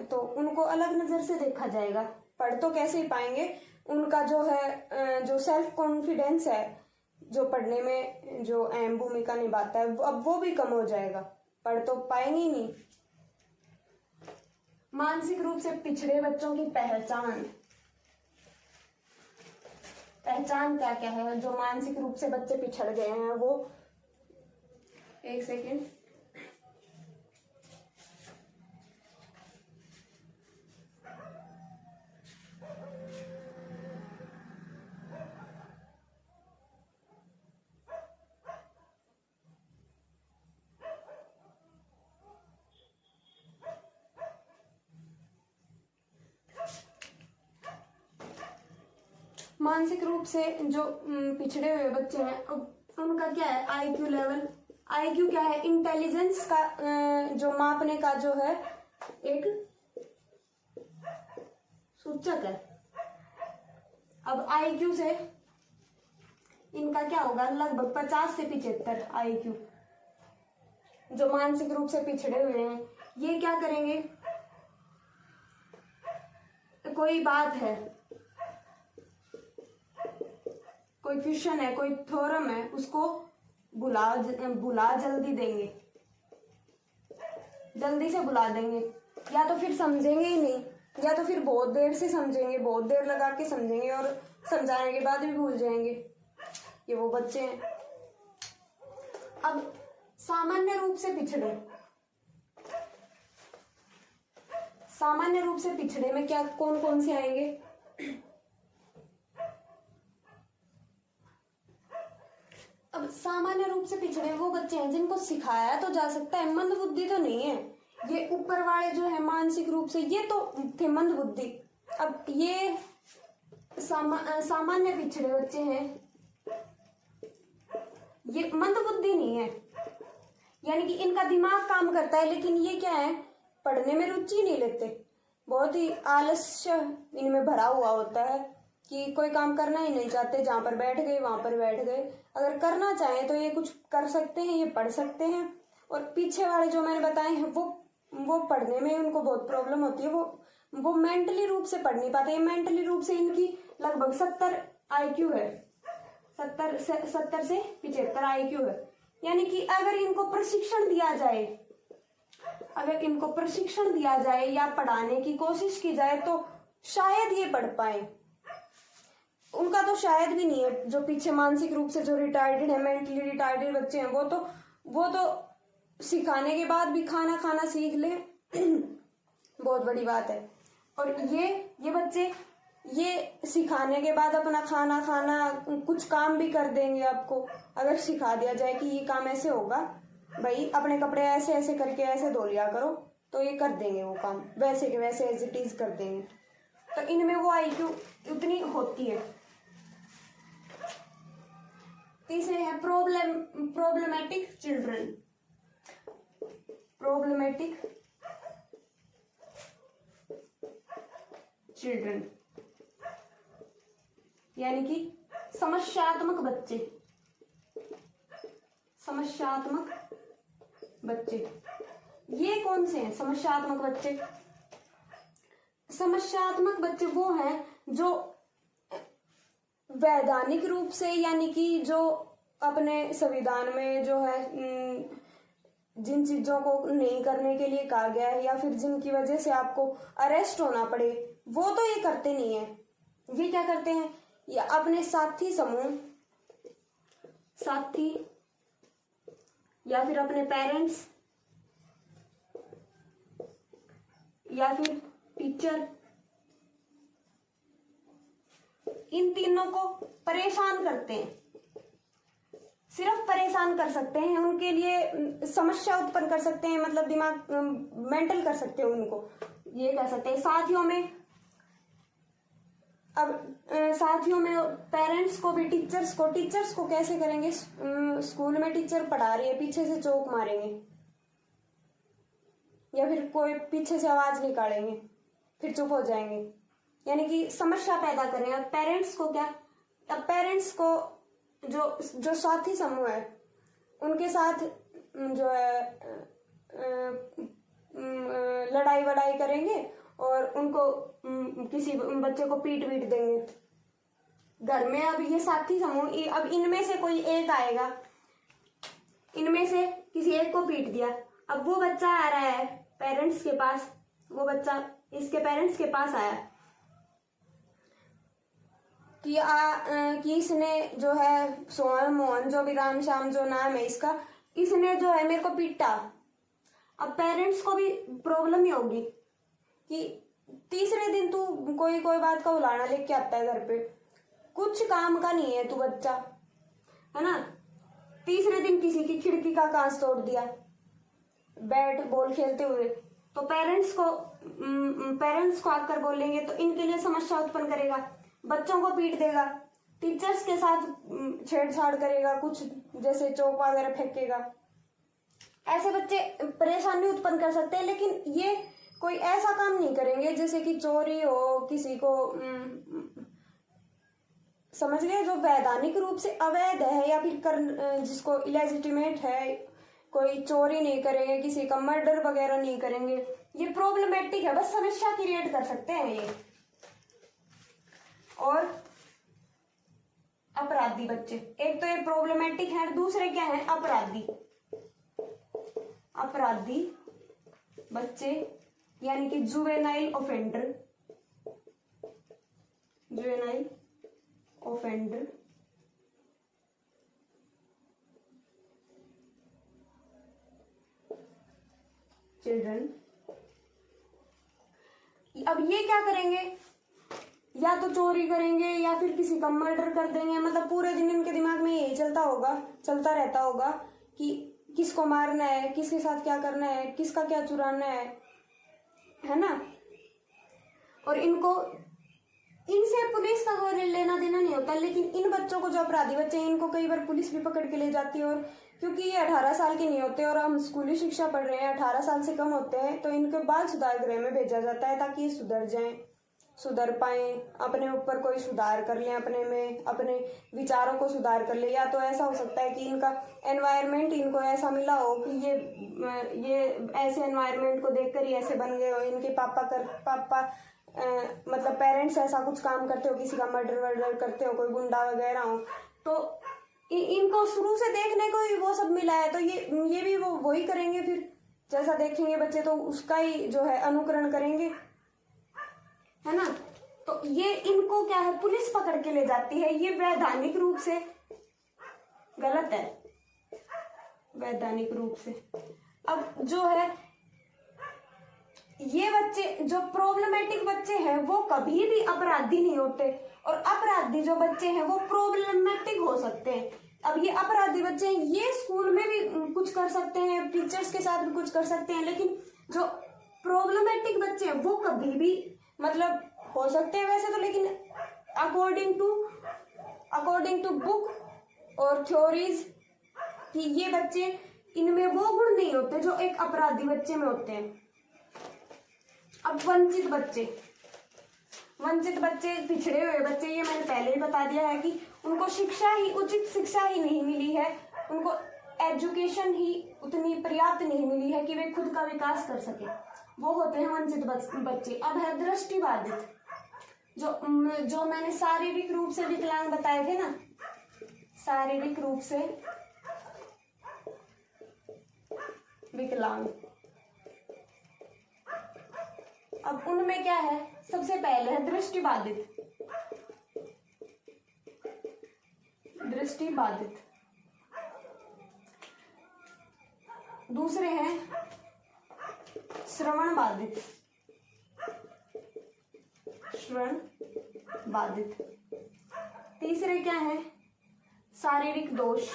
तो उनको अलग नज़र से देखा जाएगा। पढ़ तो कैसे ही पाएंगे? उनका जो है जो सेल्फ कॉन्फिडेंस है, जो पढ़ने में जो अहम भूमिका निभाता है, अब वो भी कम हो जाएगा, पढ़ तो पाएंगे ही नहीं। मानसिक रूप से पिछड़े बच्चों की पहचान, पहचान क्या क्या है जो मानसिक रूप से बच्चे पिछड़ गए हैं? वो एक सेकेंड, मानसिक रूप से जो पिछड़े हुए बच्चे हैं, अब उनका क्या है आईक्यू लेवल? आईक्यू क्या है? इंटेलिजेंस का जो मापने का जो है एक सूचक है। अब आईक्यू से इनका क्या होगा? लगभग 50 से 75 आईक्यू। जो मानसिक रूप से पिछड़े हुए हैं ये क्या करेंगे? कोई बात है, कोई क्वेश्चन है, कोई थ्योरम है, उसको बुला जल्दी देंगे, जल्दी से बुला देंगे, या तो फिर समझेंगे ही नहीं, या तो फिर बहुत देर से समझेंगे, बहुत देर लगा के समझेंगे और समझाने के बाद भी भूल जाएंगे। ये वो बच्चे हैं। अब सामान्य रूप से पिछड़े, सामान्य रूप से पिछड़े में क्या कौन कौन से आएंगे? अब सामान्य रूप से पिछड़े वो बच्चे हैं जिनको सिखाया तो जा सकता है, मंद बुद्धि तो नहीं है। ये ऊपर वाले जो है मानसिक रूप से ये तो थे मंद बुद्धि। अब ये सामान्य पिछड़े बच्चे हैं, ये मंद बुद्धि नहीं है, यानी कि इनका दिमाग काम करता है, लेकिन ये क्या है, पढ़ने में रुचि नहीं लेते, बहुत ही आलस्य इनमें भरा हुआ होता है कि कोई काम करना ही नहीं चाहते, जहां पर बैठ गए वहां पर बैठ गए। अगर करना चाहें तो ये कुछ कर सकते हैं, ये पढ़ सकते हैं। और पीछे वाले जो मैंने बताए हैं वो पढ़ने में उनको बहुत प्रॉब्लम होती है, वो मेंटली रूप से पढ़ नहीं पाते। मेंटली रूप से इनकी लगभग 70 आईक्यू है, 70 से 75 आईक्यू है। यानी कि अगर इनको प्रशिक्षण दिया जाए, अगर इनको प्रशिक्षण दिया जाए या पढ़ाने की कोशिश की जाए तो शायद ये पढ़ पाए। उनका तो शायद भी नहीं है। जो पीछे मानसिक रूप से जो रिटार्डेड है, मेंटली रिटार्डेड बच्चे हैं, वो तो सिखाने के बाद भी खाना खाना सीख ले बहुत बड़ी बात है। और ये बच्चे ये सिखाने के बाद अपना खाना खाना कुछ काम भी कर देंगे। आपको अगर सिखा दिया जाए कि ये काम ऐसे होगा, भाई अपने कपड़े ऐसे ऐसे करके ऐसे धो लिया करो, तो ये कर देंगे वो काम वैसे के वैसे एज इट इज कर देंगे। तो इनमें वो आईक्यू उतनी होती है। है प्रॉब्लमेटिक चिल्ड्रन। प्रॉब्लमेटिक चिल्ड्रन यानी कि समस्यात्मक बच्चे। समस्यात्मक बच्चे ये कौन से हैं समस्यात्मक बच्चे? समस्यात्मक बच्चे वो हैं जो वैधानिक रूप से यानी कि जो अपने संविधान में जो है जिन चीजों को नहीं करने के लिए कहा गया है या फिर जिनकी वजह से आपको अरेस्ट होना पड़े वो तो ये करते नहीं है। ये क्या करते हैं? ये अपने साथी समूह, साथी या फिर अपने पेरेंट्स या फिर टीचर, इन तीनों को परेशान करते हैं। सिर्फ परेशान कर सकते हैं, उनके लिए समस्या उत्पन्न कर सकते हैं, मतलब दिमाग मेंटल कर सकते हैं उनको, ये कह सकते हैं। साथियों में पेरेंट्स को भी टीचर्स को कैसे करेंगे? स्कूल में टीचर पढ़ा रही है, पीछे से चोक मारेंगे या फिर कोई पीछे से आवाज निकालेंगे, फिर चुप हो जाएंगे, यानी कि समस्या पैदा करें। और पेरेंट्स को क्या? अब पेरेंट्स को जो साथी समूह है उनके साथ जो है लड़ाई वड़ाई करेंगे और उनको किसी बच्चे को पीट देंगे घर में। अब ये साथी समूह, अब इनमें से कोई एक आएगा, इनमें से किसी एक को पीट दिया, अब वो बच्चा आ रहा है पेरेंट्स के पास, वो बच्चा इसके पेरेंट्स के पास आया कि इसने जो है सोहन मोहन जो भी राम श्याम जो नाम है इसका, इसने जो है मेरे को पीटा। अब पेरेंट्स को भी प्रॉब्लम ही होगी कि तीसरे दिन तू कोई बात का उलाना लेके आता है घर पे, कुछ काम का नहीं है तू बच्चा, है ना। तीसरे दिन किसी की खिड़की का कांच तोड़ दिया बैट बॉल खेलते हुए, तो पेरेंट्स को आकर बोलेंगे तो इनके लिए समस्या उत्पन्न करेगा, बच्चों को पीट देगा, टीचर्स के साथ छेड़छाड़ करेगा, कुछ जैसे चौक वगैरह फेंकेगा। ऐसे बच्चे परेशानी उत्पन्न कर सकते हैं, लेकिन ये कोई ऐसा काम नहीं करेंगे जैसे कि चोरी हो, किसी को समझ गए, जो वैधानिक रूप से अवैध है या फिर जिसको इलेजिटिमेट है, कोई चोरी नहीं करेंगे, किसी का मर्डर वगैरह नहीं करेंगे। ये प्रॉब्लमेटिक है, बस समस्या क्रिएट कर सकते हैं ये। और अपराधी बच्चे, एक तो ये प्रॉब्लमेटिक है, दूसरे क्या है अपराधी। अपराधी बच्चे यानी कि juvenile offender, juvenile offender children. अब ये क्या करेंगे? या तो चोरी करेंगे या फिर किसी का मर्डर कर देंगे, मतलब पूरे दिन इनके दिमाग में यही चलता रहता होगा कि किसको मारना है, किसके साथ क्या करना है, किसका क्या चुराना है ना। और इनसे पुलिस का कोई लेना देना नहीं होता, लेकिन इन बच्चों को, जो अपराधी बच्चे हैं, इनको कई बार पुलिस भी पकड़ के ले जाती है। और क्योंकि ये 18 साल के नहीं होते और हम स्कूली शिक्षा पढ़ रहे हैं, 18 साल से कम होते हैं, तो इनको बाल सुधार गृह में भेजा जाता है ताकि ये सुधर जाएं, सुधर पाए, अपने ऊपर कोई सुधार कर लें, अपने में अपने विचारों को सुधार कर ले। या तो ऐसा हो सकता है कि इनका एनवायरनमेंट इनको ऐसा मिला हो कि ये ऐसे एनवायरनमेंट को देखकर ही ऐसे बन गए हो, इनके पापा मतलब पेरेंट्स ऐसा कुछ काम करते हो, किसी का मर्डर वर्डर करते हो, कोई गुंडा वगैरह हो, तो इनको शुरू से देखने को ही वो सब मिला है, तो ये भी वो वही करेंगे। फिर जैसा देखेंगे बच्चे तो उसका ही जो है अनुकरण करेंगे, है ना। तो ये इनको क्या है, पुलिस पकड़ के ले जाती है। ये वैधानिक रूप से गलत है, वैधानिक रूप से। अब जो है ये बच्चे, जो प्रॉब्लमेटिक बच्चे हैं, वो कभी भी अपराधी नहीं होते, और अपराधी जो बच्चे हैं वो प्रॉब्लमेटिक हो सकते हैं। अब ये अपराधी बच्चे हैं, ये स्कूल में भी कुछ कर सकते हैं, टीचर्स के साथ भी कुछ कर सकते हैं, लेकिन जो प्रॉब्लमेटिक बच्चे हैं वो कभी भी, मतलब हो सकते हैं वैसे तो, लेकिन अकॉर्डिंग टू बुक और थ्योरीज कि ये बच्चे, इनमें वो गुण नहीं होते जो एक अपराधी बच्चे में होते हैं। अब वंचित बच्चे, पिछड़े हुए बच्चे, ये मैंने पहले ही बता दिया है कि उनको उचित शिक्षा ही नहीं मिली है, उनको एजुकेशन ही उतनी पर्याप्त नहीं मिली है कि वे खुद का विकास कर सके, वो होते हैं वंचित बच्चे। अब है दृष्टिबाधित, जो मैंने शारीरिक रूप से विकलांग बताए थे ना, शारीरिक रूप से विकलांग। अब उनमें क्या है, सबसे पहले है दृष्टिबाधित, दूसरे हैं श्रवण बाधित, तीसरे क्या है, शारीरिक दोष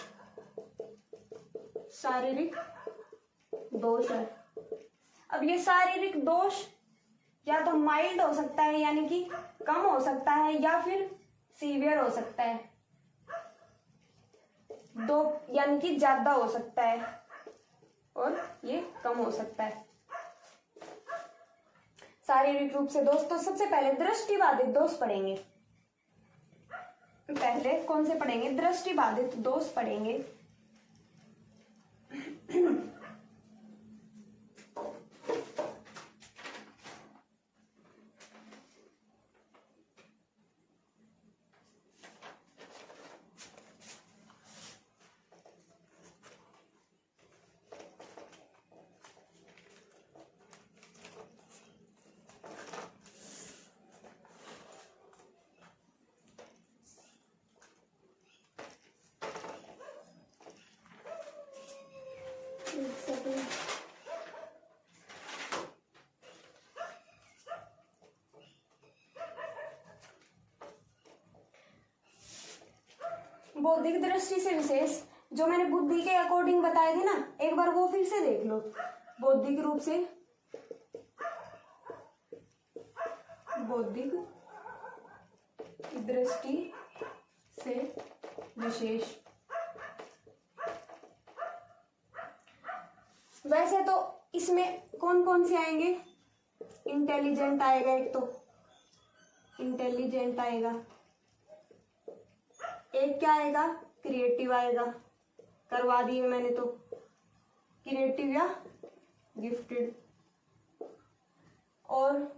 है। अब ये शारीरिक दोष या तो माइल्ड हो सकता है यानी कि कम हो सकता है, या फिर सीवियर हो सकता है, यानी कि ज्यादा हो सकता है और ये कम हो सकता है। शारीरिक रूप से दोष, तो सबसे पहले दृष्टिबाधित दोष पढ़ेंगे। पहले कौन से पढ़ेंगे, दृष्टिबाधित दोष पढ़ेंगे। बौद्धिक दृष्टि से विशेष, जो मैंने बुद्धि के अकॉर्डिंग बताए थे ना, एक बार वो फिर से देख लो। बौद्धिक रूप से, बौद्धिक दृष्टि से विशेष, वैसे तो इसमें कौन कौन से आएंगे, इंटेलिजेंट आएगा, एक तो इंटेलिजेंट आएगा, एक क्या आएगा, क्रिएटिव आएगा, करवा दिए मैंने तो, क्रिएटिव या गिफ्टेड, और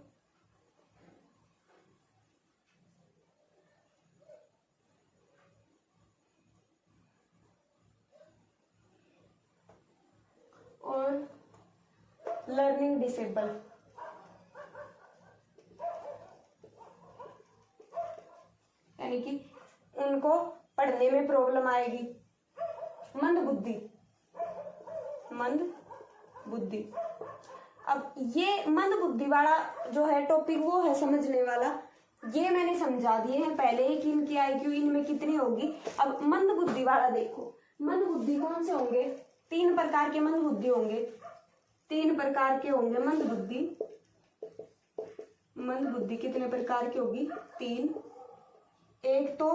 लर्निंग डिसेबल। यानी कि उनको पढ़ने में प्रॉब्लम आएगी, मंद बुद्धि। अब ये मंद बुद्धि वाला जो है टॉपिक, वो है समझने वाला, ये मैंने समझा दिए हैं पहले ही कि इनकी IQ इनमें कितनी होगी। अब मंद बुद्धि वाला देखो, मंद बुद्धि कौन से होंगे, 3 प्रकार के मंद बुद्धि होंगे, 3 प्रकार के होंगे मंद बुद्धि कितने प्रकार की होगी, 3। एक तो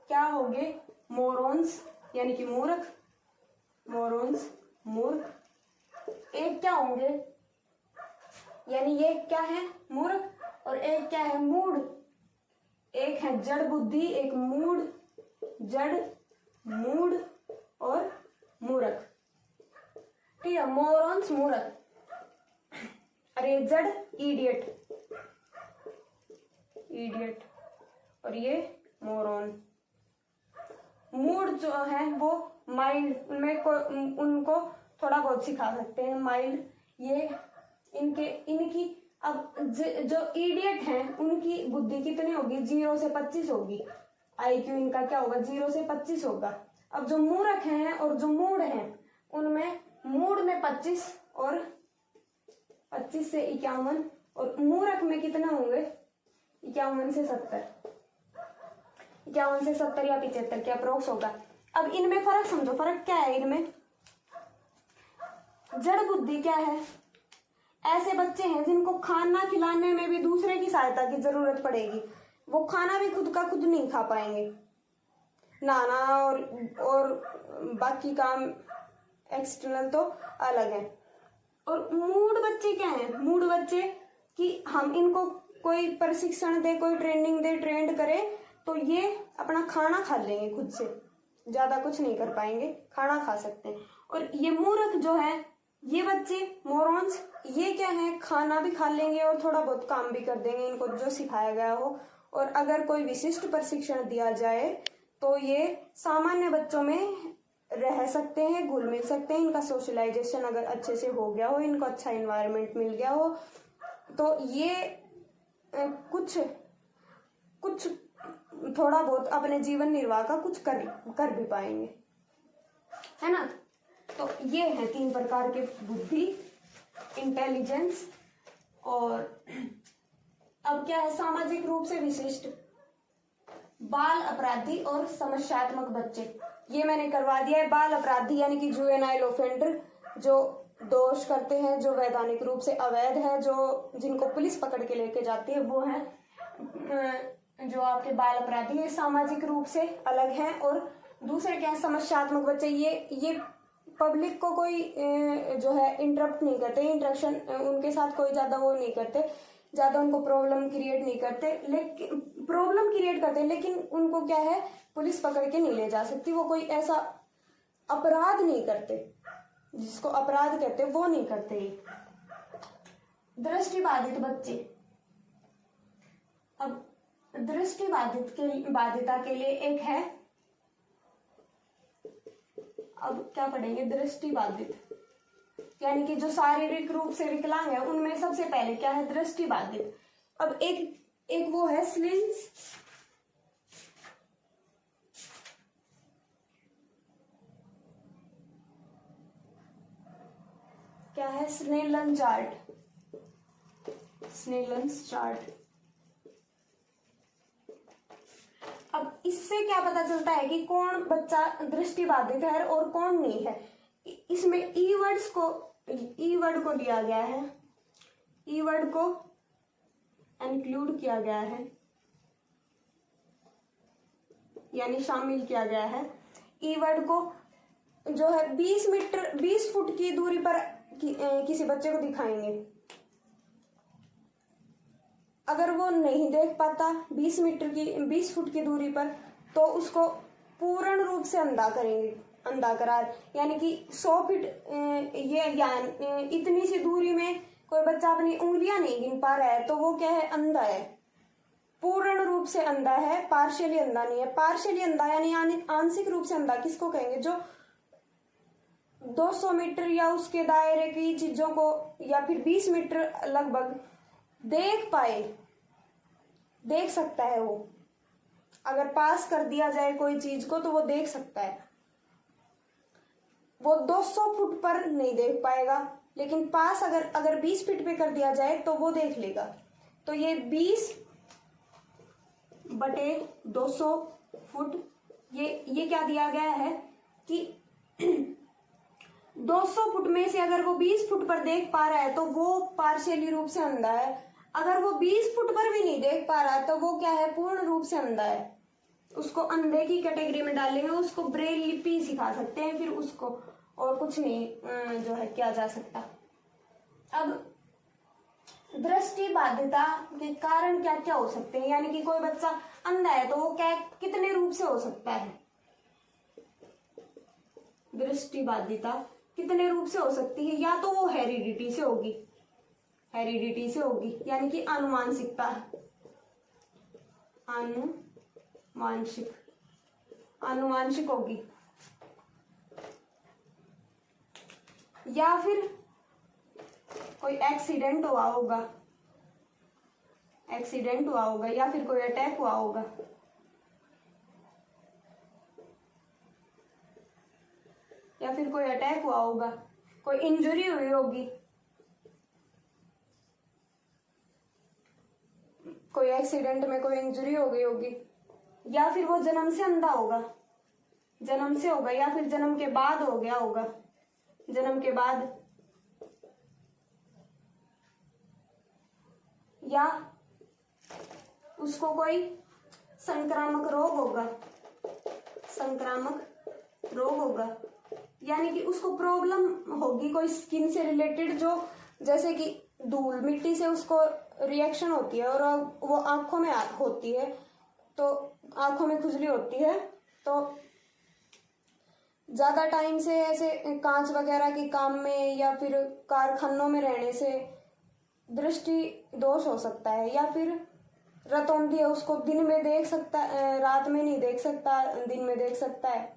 क्या होंगे, मोरॉन्स यानी कि मूर्ख, मूर्ख। एक क्या होंगे, यानी ये क्या है, मूर्ख, और एक क्या है, मूड। एक है जड़ बुद्धि, एक मूड और मूर्ख। ठीक है, मोरॉन्स मूर्ख, और ये जड़ इडियट, और ये मोरॉन। मूड जो है वो माइल्ड में उनको थोड़ा बहुत सिखा सकते हैं, माइल्ड। ये इनकी अब जो इडियट हैं उनकी बुद्धि कितनी होगी, 0 से 25 होगी। IQ इनका क्या होगा, 0 से 25 होगा। अब जो मूर्ख हैं और जो मूड हैं, उनमें मूड में 25 और 25 से 51, और मूर्ख में कितना होंगे, 51 से 70, 51 से 70 या 75 के अप्रोक्स होगा। अब इनमें फर्क समझो, फर्क क्या है इनमें। जड़ बुद्धि क्या है, ऐसे बच्चे हैं जिनको खाना खिलाने में भी दूसरे की सहायता की जरूरत पड़ेगी, वो खाना भी खुद का खुद नहीं खा पाएंगे। नहाना और बाकी काम एक्सटर्नल तो अलग है। और मूड बच्चे क्या हैं? मूड बच्चे कि हम इनको कोई प्रशिक्षण दे, कोई ट्रेनिंग दे, ट्रेंड करे तो ये अपना खाना खा लेंगे खुद से, ज्यादा कुछ नहीं कर पाएंगे, खाना खा सकते हैं। और ये मूर्ख जो है, ये बच्चे मोरॉन्स, ये क्या है, खाना भी खा लेंगे और थोड़ा बहुत काम भी कर देंगे, इनको जो सिखाया गया हो। और अगर कोई विशिष्ट प्रशिक्षण दिया जाए तो ये सामान्य बच्चों में रह सकते हैं, घुल मिल सकते हैं। इनका सोशलाइजेशन अगर अच्छे से हो गया हो, इनको अच्छा इन्वायरमेंट मिल गया हो, तो ये कुछ कुछ थोड़ा बहुत अपने जीवन निर्वाह का कुछ कर भी पाएंगे, है ना। तो ये है 3 प्रकार के बुद्धि, इंटेलिजेंस। और अब क्या है, सामाजिक रूप से विशिष्ट, बाल अपराधी और समस्यात्मक बच्चे। ये मैंने करवा दिया है। बाल अपराधी यानी कि जुवेनाइल ऑफेंडर, जो दोष करते हैं, जो वैधानिक रूप से अवैध है, जो जिनको पुलिस पकड़ के लेके जाती है, वो है जो आपके बाल अपराधी। ये सामाजिक रूप से अलग हैं। और दूसरे क्या है, समस्यात्मक बच्चे। ये पब्लिक को कोई जो है इंटरप्ट नहीं करते, इंटरेक्शन उनके साथ कोई ज्यादा वो नहीं करते, ज्यादा उनको प्रॉब्लम क्रिएट नहीं करते, लेकिन प्रॉब्लम क्रिएट करते हैं, लेकिन उनको क्या है, पुलिस पकड़ के नहीं ले जा सकती। वो कोई ऐसा अपराध नहीं करते जिसको अपराध कहते, वो नहीं करते। दृष्टिबाधित बच्चे। अब बाधिता के लिए एक है, अब क्या पढ़ेंगे, दृष्टिबाधित यानी कि जो शारीरिक रूप से विकलांग है, उनमें सबसे पहले क्या है, दृष्टिबाधित। अब एक वो है स्लिंस, क्या है, स्नेलन चार्ट। अब इससे क्या पता चलता है कि कौन बच्चा दृष्टिबाधित है और कौन नहीं है। इसमें ई वर्ड को लिया गया है, ई वर्ड को इंक्लूड किया गया है, यानी शामिल किया गया है। ई वर्ड को जो है 20 फुट की दूरी पर किसी बच्चे को दिखाएंगे। अगर वो नहीं देख पाता 20 फुट की दूरी पर, तो उसको पूर्ण रूप से अंधा करेंगे, अंधा करार। यानी कि 100 फीट इतनी सी दूरी में कोई बच्चा अपनी उंगलियां नहीं गिन पा रहा है, तो वो क्या है, अंधा है, पूर्ण रूप से अंधा है, पार्शियली अंधा नहीं है। पार्शियली अंधा यानी आंशिक रूप से अंधा किसको कहेंगे, जो 200 मीटर या उसके दायरे की चीजों को, या फिर 20 मीटर लगभग देख पाए, देख सकता है। वो अगर पास कर दिया जाए कोई चीज को तो वो देख सकता है। वो 200 फुट पर नहीं देख पाएगा, लेकिन पास अगर 20 फीट पे कर दिया जाए तो वो देख लेगा। तो ये 20/200 फुट, ये क्या दिया गया है कि 200 फुट में से अगर वो 20 फुट पर देख पा रहा है तो वो पार्शियली रूप से अंधा है। अगर वो 20 फुट पर भी नहीं देख पा रहा है तो वो क्या है, पूर्ण रूप से अंधा है। उसको अंधे की कैटेगरी में डालेंगे, उसको ब्रेल लिपि सिखा सकते हैं, फिर उसको और कुछ नहीं जो है किया जा सकता। अब दृष्टि बाध्यता के कारण क्या क्या हो सकते हैं, यानी कि कोई बच्चा अंधा है तो वो क्या कितने रूप से हो सकता है, दृष्टि बाध्यता कितने रूप से हो सकती है। या तो वो हेरिडिटी से होगी, यानी कि आनुवांशिकता, आनुवांशिक होगी, या फिर कोई एक्सीडेंट हुआ होगा, या फिर कोई अटैक हुआ होगा, कोई इंजरी हुई होगी, कोई एक्सीडेंट में कोई इंजरी हो गई होगी, या फिर वो जन्म से अंधा होगा, या फिर जन्म के बाद हो गया होगा, या उसको कोई संक्रामक रोग होगा, संक्रामक रोग होगा, यानी कि उसको प्रॉब्लम होगी कोई स्किन से रिलेटेड, जो जैसे कि धूल मिट्टी से उसको रिएक्शन होती है और वो आंखों में होती है, तो आंखों में खुजली होती है, तो ज्यादा टाइम से ऐसे कांच वगैरह के काम में या फिर कारखानों में रहने से दृष्टि दोष हो सकता है। या फिर रतौंधी है, उसको दिन में देख सकता है, रात में नहीं देख सकता, दिन में देख सकता है।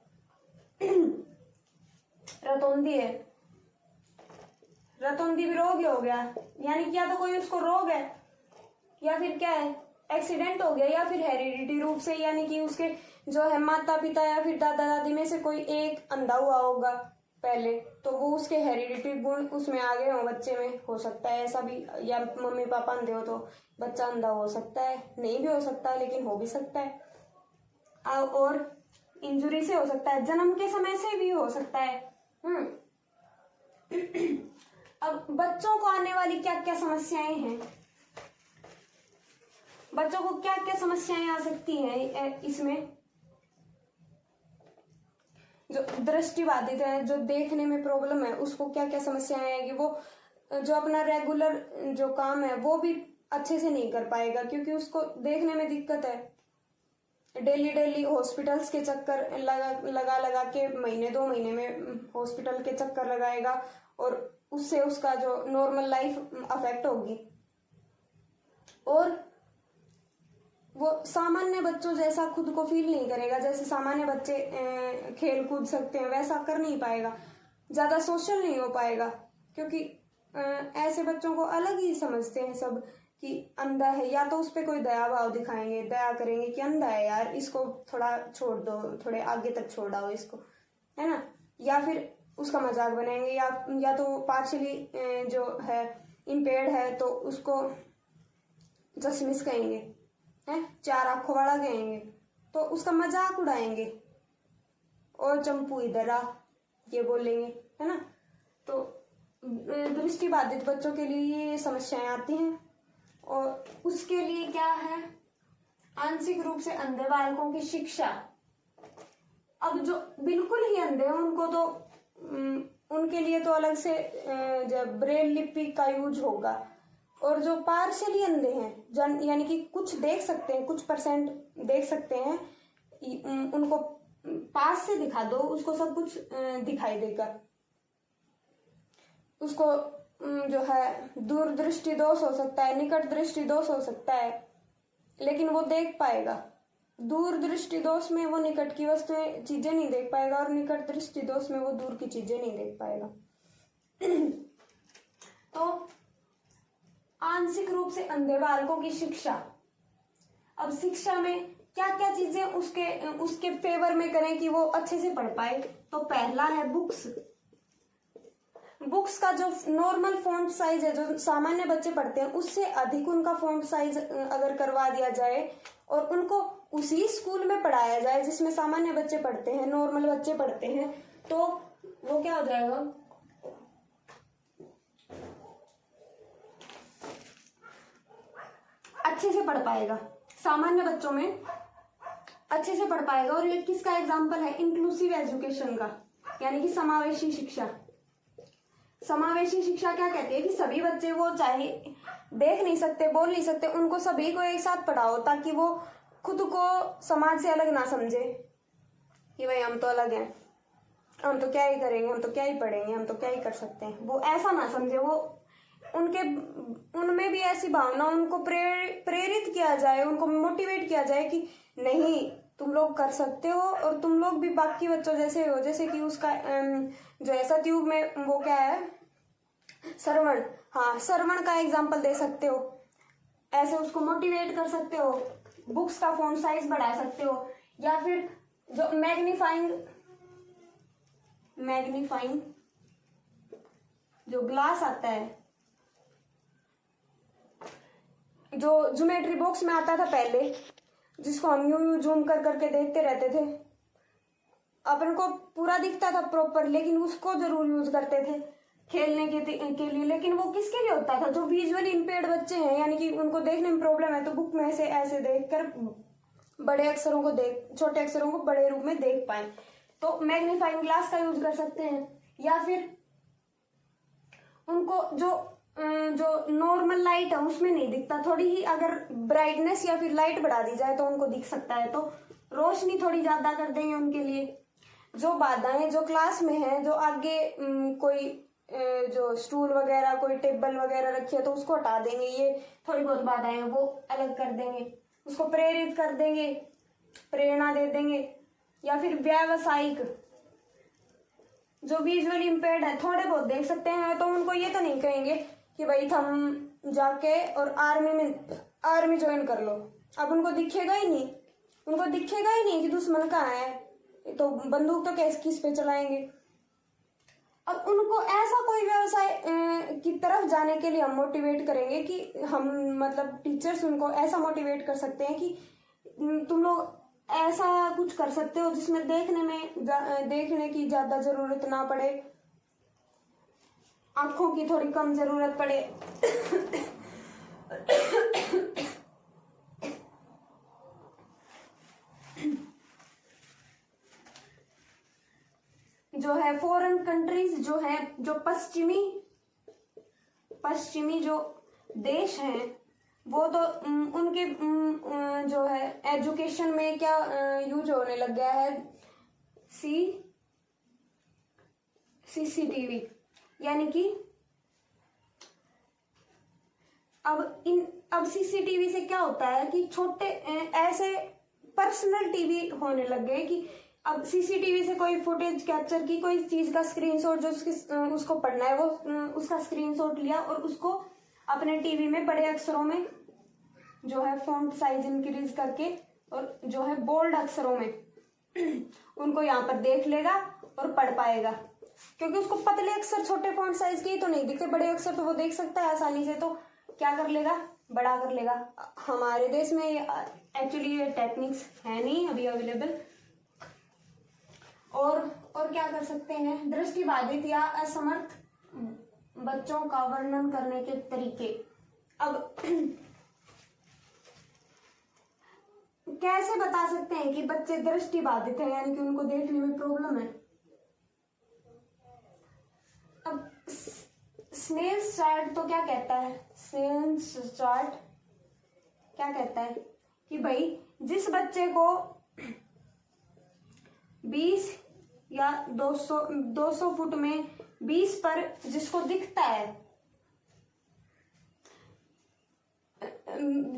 रतौंधी है, रतौंधी भी रोग ही हो गया, यानी कि या तो कोई उसको रोग है या फिर क्या है, एक्सीडेंट हो गया, या फिर हेरिडिटी रूप से, यानी कि उसके जो है माता पिता या फिर दादा दादी में से कोई एक अंधा हुआ होगा पहले, तो वो उसके हेरिडिटी गुण उसमें आ गए हो बच्चे में, हो सकता है ऐसा भी। या मम्मी पापा अंधे हो तो बच्चा अंधा हो सकता है, नहीं भी हो सकता लेकिन हो भी सकता है। और इंजुरी से हो सकता है, जन्म के समय से भी हो सकता है। अब बच्चों को आने वाली क्या क्या समस्याएं हैं, बच्चों को क्या क्या समस्याएं आ सकती हैं इसमें। जो दृष्टिबाधित है, जो देखने में प्रॉब्लम है, उसको क्या क्या समस्याएं आएगी, वो जो अपना रेगुलर जो काम है वो भी अच्छे से नहीं कर पाएगा, क्योंकि उसको देखने में दिक्कत है। डेली डेली हॉस्पिटल्स के चक्कर लगा के महीने 2 महीने में हॉस्पिटल के चक्कर लगाएगा, और उससे उसका जो नॉर्मल लाइफ अफेक्ट होगी। और वो सामान्य बच्चों जैसा खुद को फील नहीं करेगा, जैसे सामान्य बच्चे खेल कूद सकते हैं वैसा कर नहीं पाएगा, ज्यादा सोशल नहीं हो पाएगा, क्योंकि ऐसे बच्चों को अलग ही समझते हैं सब कि अंधा है। या तो उस पर कोई दया भाव दिखाएंगे, दया करेंगे कि अंधा है यार, इसको थोड़ा छोड़ दो, थोड़े आगे तक छोड़ाओ इसको, है ना। या फिर उसका मजाक बनाएंगे, या तो पार्शली जो है इम्पेयर्ड है तो उसको चश्मिश कहेंगे, है 4 आंखों वाला कहेंगे, तो उसका मजाक उड़ाएंगे, और चंपू इधर आ ये बोलेंगे, है ना। तो दृष्टिबाधित बच्चों के लिए ये समस्याएं आती हैं। और उसके लिए क्या है, आंशिक रूप से अंधे बालकों की शिक्षा। अब जो बिल्कुल ही अंधे हैं उनको तो उनके लिए तो अलग से जब ब्रेल लिपि का यूज होगा। और जो पार्शियली अंधे हैं, यानी कि कुछ देख सकते हैं, कुछ % देख सकते हैं, उनको पास से दिखा दो, उसको सब कुछ दिखाई देगा। उसको जो है दूरदृष्टि दोष हो सकता है, निकट दृष्टि दोष हो सकता है, लेकिन वो देख पाएगा। दूर दृष्टि दोष में वो निकट की वस्तुएं चीजें नहीं देख पाएगा, और निकट दृष्टि दोष में वो दूर की चीजें नहीं देख पाएगा। तो आंशिक रूप से अंधे बालकों की शिक्षा। अब शिक्षा में क्या क्या चीजें उसके फेवर में करें कि वो अच्छे से पढ़ पाए। तो पहला है बुक्स का जो नॉर्मल फॉन्ट साइज है, जो सामान्य बच्चे पढ़ते हैं उससे अधिक उनका फॉन्ट साइज अगर करवा दिया जाए और उनको उसी स्कूल में पढ़ाया जाए जिसमें सामान्य बच्चे पढ़ते हैं, नॉर्मल बच्चे पढ़ते हैं, तो वो क्या हो जाएगा, अच्छे से पढ़ पाएगा, सामान्य बच्चों में अच्छे से पढ़ पाएगा। और ये किसका एग्जाम्पल है, इंक्लूसिव एजुकेशन का, यानी कि समावेशी शिक्षा। समावेशी शिक्षा क्या कहती है कि सभी बच्चे, वो चाहे देख नहीं सकते, बोल नहीं सकते, उनको सभी को एक साथ पढ़ाओ ताकि वो खुद को समाज से अलग ना समझे कि भाई हम तो अलग हैं, हम तो क्या ही करेंगे, हम तो क्या ही पढ़ेंगे, हम तो क्या ही कर सकते हैं, वो ऐसा ना समझे। वो उनमें भी ऐसी भावना, उनको प्रेरित किया जाए, उनको मोटिवेट किया जाए कि नहीं तुम लोग कर सकते हो और तुम लोग भी बाकी बच्चों जैसे हो। जैसे कि उसका जो है सतयुग में वो क्या है, श्रवण, हाँ श्रवण का एग्जाम्पल दे सकते हो, ऐसे उसको मोटिवेट कर सकते हो, बुक्स का फॉन्ट साइज बढ़ा सकते हो, या फिर जो मैग्नीफाइंग जो ग्लास आता है, जो ज्योमेट्री बॉक्स में आता था पहले, जिसको हम यूं जूम कर करके देखते रहते थे, अपन को पूरा दिखता था प्रॉपर, लेकिन उसको जरूर यूज करते थे खेलने के लिए। लेकिन वो किसके लिए होता था, जो विजुअली इम्पेयर्ड बच्चे हैं, यानी कि उनको देखने में प्रॉब्लम है, तो बुक में से ऐसे देखकर बड़े अक्षरों को छोटे अक्षरों को बड़े रूप में देख पाए। तो मैग्नीफाइंग ग्लास का यूज कर सकते हैं, या फिर उनको जो नॉर्मल लाइट है उसमें नहीं दिखता, थोड़ी ही अगर ब्राइटनेस या फिर लाइट बढ़ा दी जाए तो उनको दिख सकता है, तो रोशनी थोड़ी ज्यादा कर देंगे उनके लिए। जो बाधाएं जो क्लास में है, जो आगे कोई जो स्टूल वगैरह कोई टेबल वगैरह रखी है तो उसको हटा देंगे, ये थोड़ी बहुत बाधाएं हैं वो अलग कर देंगे, उसको प्रेरित कर देंगे, प्रेरणा दे देंगे। या फिर व्यावसायिक जो विजुअली इम्पेयर्ड है, थोड़े बहुत देख सकते हैं, तो उनको ये तो नहीं कहेंगे कि भाई तुम जाके और आर्मी ज्वाइन कर लो। अब उनको दिखेगा ही नहीं कि दुश्मन कहाँ है, तो बंदूक तो किस पे चलाएंगे। अब उनको ऐसा कोई व्यवसाय की तरफ जाने के लिए हम मोटिवेट करेंगे कि हम मतलब टीचर्स उनको ऐसा मोटिवेट कर सकते हैं कि तुम लोग ऐसा कुछ कर सकते हो जिसमें देखने की ज्यादा जरूरत ना पड़े, आंखों की थोड़ी कम जरूरत पड़े। जो है फॉरेन कंट्रीज जो है, जो पश्चिमी जो देश हैं, वो तो उनके जो है एजुकेशन में क्या यूज होने लग गया है, सीसीटीवी, यानी कि अब सीसीटीवी से क्या होता है कि छोटे ऐसे पर्सनल टीवी होने लग गए कि अब सीसीटीवी से कोई फुटेज कैप्चर की, कोई चीज का स्क्रीनशॉट जो उसको पढ़ना है वो उसका स्क्रीनशॉट लिया और उसको अपने टीवी में बड़े अक्षरों में जो है फॉन्ट साइज इंक्रीज करके और जो है बोल्ड अक्षरों में उनको यहाँ पर देख लेगा और पढ़ पाएगा, क्योंकि उसको पतले अक्षर छोटे फॉन्ट साइज के ही तो नहीं दिखते, बड़े अक्षर तो वो देख सकता है आसानी से, तो क्या कर लेगा, बड़ा कर लेगा। हमारे देश में एक्चुअली ये टेक्निक्स है नहीं अभी अवेलेबल। और क्या कर सकते हैं, दृष्टिबाधित या असमर्थ बच्चों का वर्णन करने के तरीके। अब कैसे बता सकते हैं कि बच्चे दृष्टिबाधित है, यानी कि उनको देखने में प्रॉब्लम है। अब स्नेल्स चार्ट तो क्या कहता है, स्नेल्स चार्ट क्या कहता है कि भाई जिस बच्चे को 20 या 200 फुट में 20 पर जिसको दिखता है,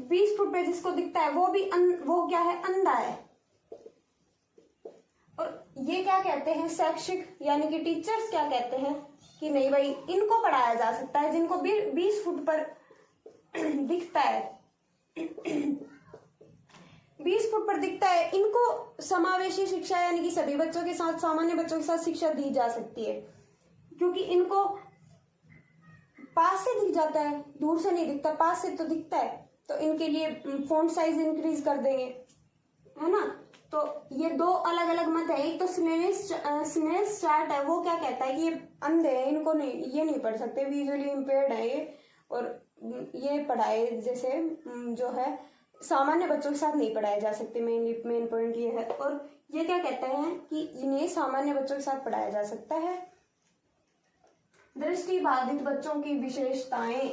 20 फुट पे जिसको दिखता है वो क्या है, अंधा है। और ये क्या कहते हैं, शैक्षिक यानी कि टीचर्स क्या कहते हैं कि नहीं भाई इनको पढ़ाया जा सकता है, जिनको 20 फुट पर दिखता है 20 फुट पर दिखता है, इनको समावेशी शिक्षा यानी कि सभी बच्चों के साथ, सामान्य बच्चों के साथ शिक्षा दी जा सकती है, क्योंकि इनको पास से दिख जाता है, दूर से नहीं दिखता, पास से तो दिखता है, तो इनके लिए फॉन्ट साइज इंक्रीज कर देंगे, है ना। तो ये दो अलग अलग मत है। एक तो स्नेल्स चार्ट है, वो क्या कहता है कि ये अंधे हैं, इनको नहीं, ये नहीं पढ़ सकते, विजुअली इम्पेयर्ड है ये, और ये पढ़ाए जैसे जो है सामान्य बच्चों के साथ नहीं पढ़ाए जा सकते, मेन पॉइंट ये है। और ये क्या कहता है कि इन्हें सामान्य बच्चों के साथ पढ़ाया जा सकता है। दृष्टिबाधित बच्चों की विशेषताएं।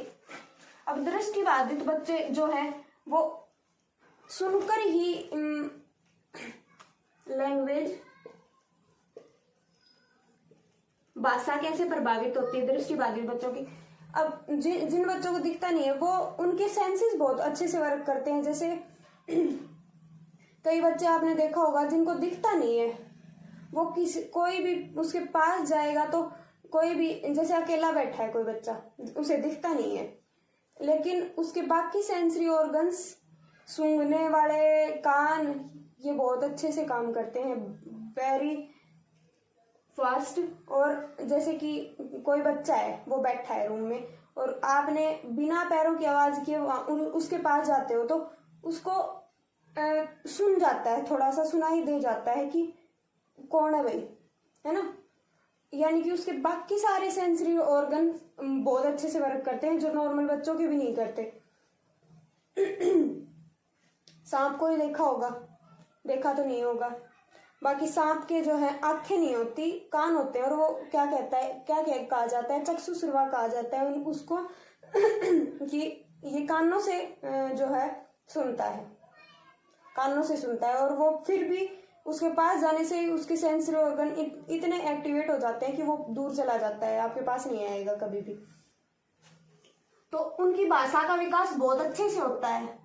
अब दृष्टिबाधित बच्चे जो है वो सुनकर ही लैंग्वेज भाषा कैसे प्रभावित होती है दृष्टिबाधित बच्चों की। अब जिन बच्चों को दिखता नहीं है वो उनके सेंसेस बहुत अच्छे से वर्क करते हैं। जैसे कई बच्चे आपने देखा होगा जिनको दिखता नहीं है, वो कोई भी उसके पास जाएगा तो कोई भी, जैसे अकेला बैठा है कोई बच्चा, उसे दिखता नहीं है, लेकिन उसके बाकी सेंसरी ऑर्गन्स, सूंघने वाले कान, ये बहुत अच्छे से काम करते हैं, वेरी फास्ट। और जैसे कि कोई बच्चा है वो बैठा है रूम में और आपने बिना पैरों की आवाज किए उसके पास जाते हो तो उसको सुन जाता है, थोड़ा सा सुना ही दे जाता है कि कौन है भाई, है ना। यानी कि उसके बाकी सारे सेंसरी ऑर्गन बहुत अच्छे से वर्क करते हैं, जो नॉर्मल बच्चों के भी नहीं करते। सांप को ही देखा होगा, देखा तो नहीं होगा। बाकी सांप के जो है आंखें नहीं होती, कान होते हैं, और वो क्या कहता है, क्या कहा जाता है, चक्षुश्रवा कहा जाता है उसको कि ये कानों से जो है सुनता है, कानों से सुनता है। और वो फिर भी उसके पास जाने से ही उसके सेंसरी ऑर्गन इतने एक्टिवेट हो जाते हैं कि वो दूर चला जाता है, आपके पास नहीं आएगा कभी भी। तो उनकी भाषा का विकास बहुत अच्छे से होता है,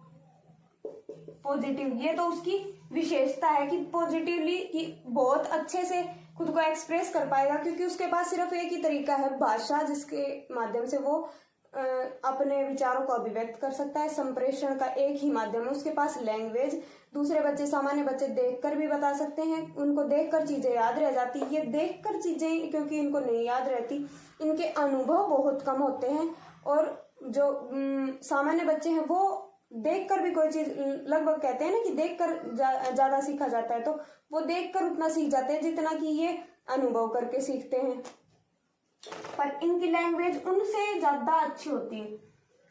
पॉजिटिव। ये तो उसकी विशेषता है कि पॉजिटिवली कि बहुत अच्छे से खुद को एक्सप्रेस कर पाएगा, क्योंकि उसके पास सिर्फ एक ही तरीका है, भाषा, जिसके माध्यम से वो अपने विचारों को अभिव्यक्त कर सकता है। संप्रेषण का एक ही माध्यम है उसके पास, लैंग्वेज। दूसरे बच्चे, सामान्य बच्चे देखकर भी बता सकते हैं, उनको देखकर चीजें याद रह जाती। ये देखकर चीजें क्योंकि इनको नहीं याद रहती, इनके अनुभव बहुत कम होते हैं। और जो सामान्य बच्चे हैं वो देखकर भी कोई चीज, लगभग कहते हैं ना कि देखकर ज्यादा सीखा जाता है, तो वो देखकर उतना सीख जाते हैं जितना कि ये अनुभव करके सीखते हैं। पर इनकी लैंग्वेज उनसे ज्यादा अच्छी होती है।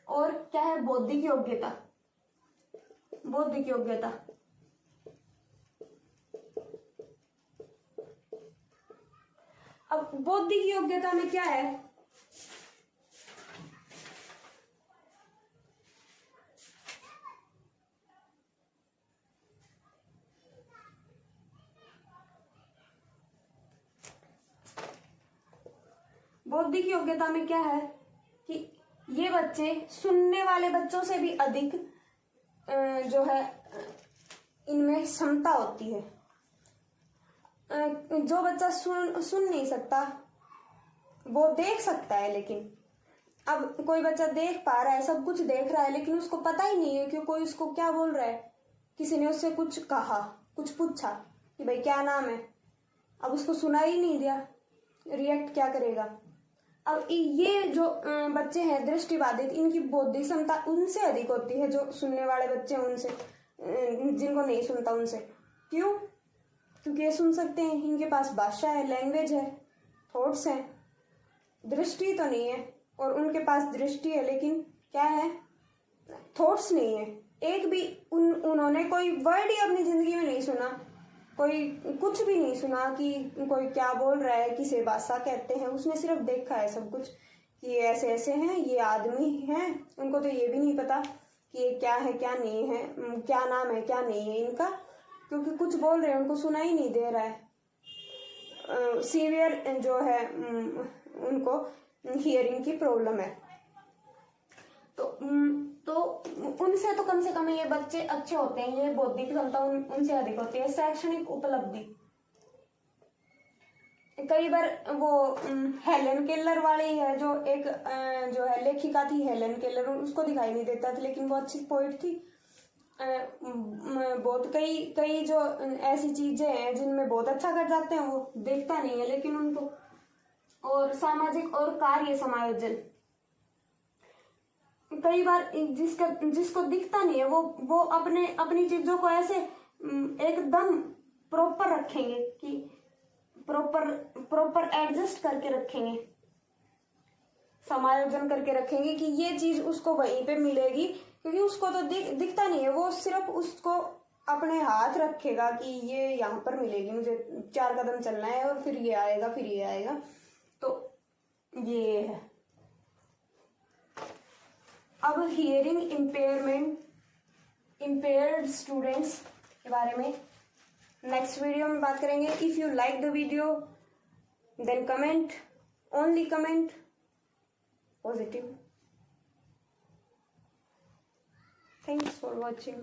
और क्या है, बौद्धिक योग्यता। बौद्धिक योग्यता, अब बौद्धिक योग्यता में क्या है, बौद्धिक योग्यता में क्या है कि ये बच्चे सुनने वाले बच्चों से भी अधिक जो है इनमें क्षमता होती है। जो बच्चा सुन नहीं सकता वो देख सकता है, लेकिन अब कोई बच्चा देख पा रहा है, सब कुछ देख रहा है, लेकिन उसको पता ही नहीं है कि कोई उसको क्या बोल रहा है। किसी ने उससे कुछ कहा, कुछ पूछा कि भाई क्या नाम है, अब उसको सुना ही नहीं दिया, रिएक्ट क्या करेगा। अब ये जो बच्चे हैं दृष्टिबाधित, इनकी बौद्धिक क्षमता उनसे अधिक होती है जो सुनने वाले बच्चे हैं उनसे, जिनको नहीं सुनता उनसे। क्यों? क्योंकि ये सुन सकते हैं, इनके पास भाषा है, लैंग्वेज है, थॉट्स हैं। दृष्टि तो नहीं है, और उनके पास दृष्टि है लेकिन क्या है, थॉट्स नहीं है। एक भी उन्होंने कोई वर्ड ही अपनी जिंदगी में नहीं सुना, कोई कुछ भी नहीं सुना कि कोई क्या बोल रहा है, किसे भाषा कहते हैं। उसने सिर्फ देखा है सब कुछ कि ये ऐसे ऐसे हैं, ये आदमी हैं। उनको तो ये भी नहीं पता कि ये क्या है क्या नहीं है, क्या नाम है क्या नहीं है इनका, क्योंकि कुछ बोल रहे हैं उनको सुना ही नहीं दे रहा है। सीवियर जो है उनको हियरिंग की प्रॉब्लम है। तो उनसे तो कम से कम ये बच्चे अच्छे होते हैं, ये बौद्धिक क्षमता उनसे अधिक होती है। शैक्षणिक उपलब्धि, कई बार वो हेलन केलर वाली है जो एक जो है लेखिका थी, हेलन केलर, उसको दिखाई नहीं देता था लेकिन वो अच्छी पोइट थी। बहुत कई जो ऐसी चीजें हैं जिनमें बहुत अच्छा कर जाते हैं वो देखता नहीं है लेकिन उनको। और सामाजिक और कार्य समायोजन, कई बार जिसको दिखता नहीं है वो अपनी चीजों को ऐसे एकदम प्रॉपर रखेंगे कि प्रॉपर एडजस्ट करके रखेंगे, समायोजन करके रखेंगे कि ये चीज उसको वहीं पे मिलेगी, क्योंकि उसको तो दिखता नहीं है। वो सिर्फ उसको अपने हाथ रखेगा कि ये यहाँ पर मिलेगी, मुझे 4 कदम चलना है और फिर ये आएगा फिर ये आएगा। तो ये है। अब हियरिंग इम्पेयर्ड स्टूडेंट्स के बारे में नेक्स्ट वीडियो में बात करेंगे। If you like the video then comment, only comment positive. Thanks for watching.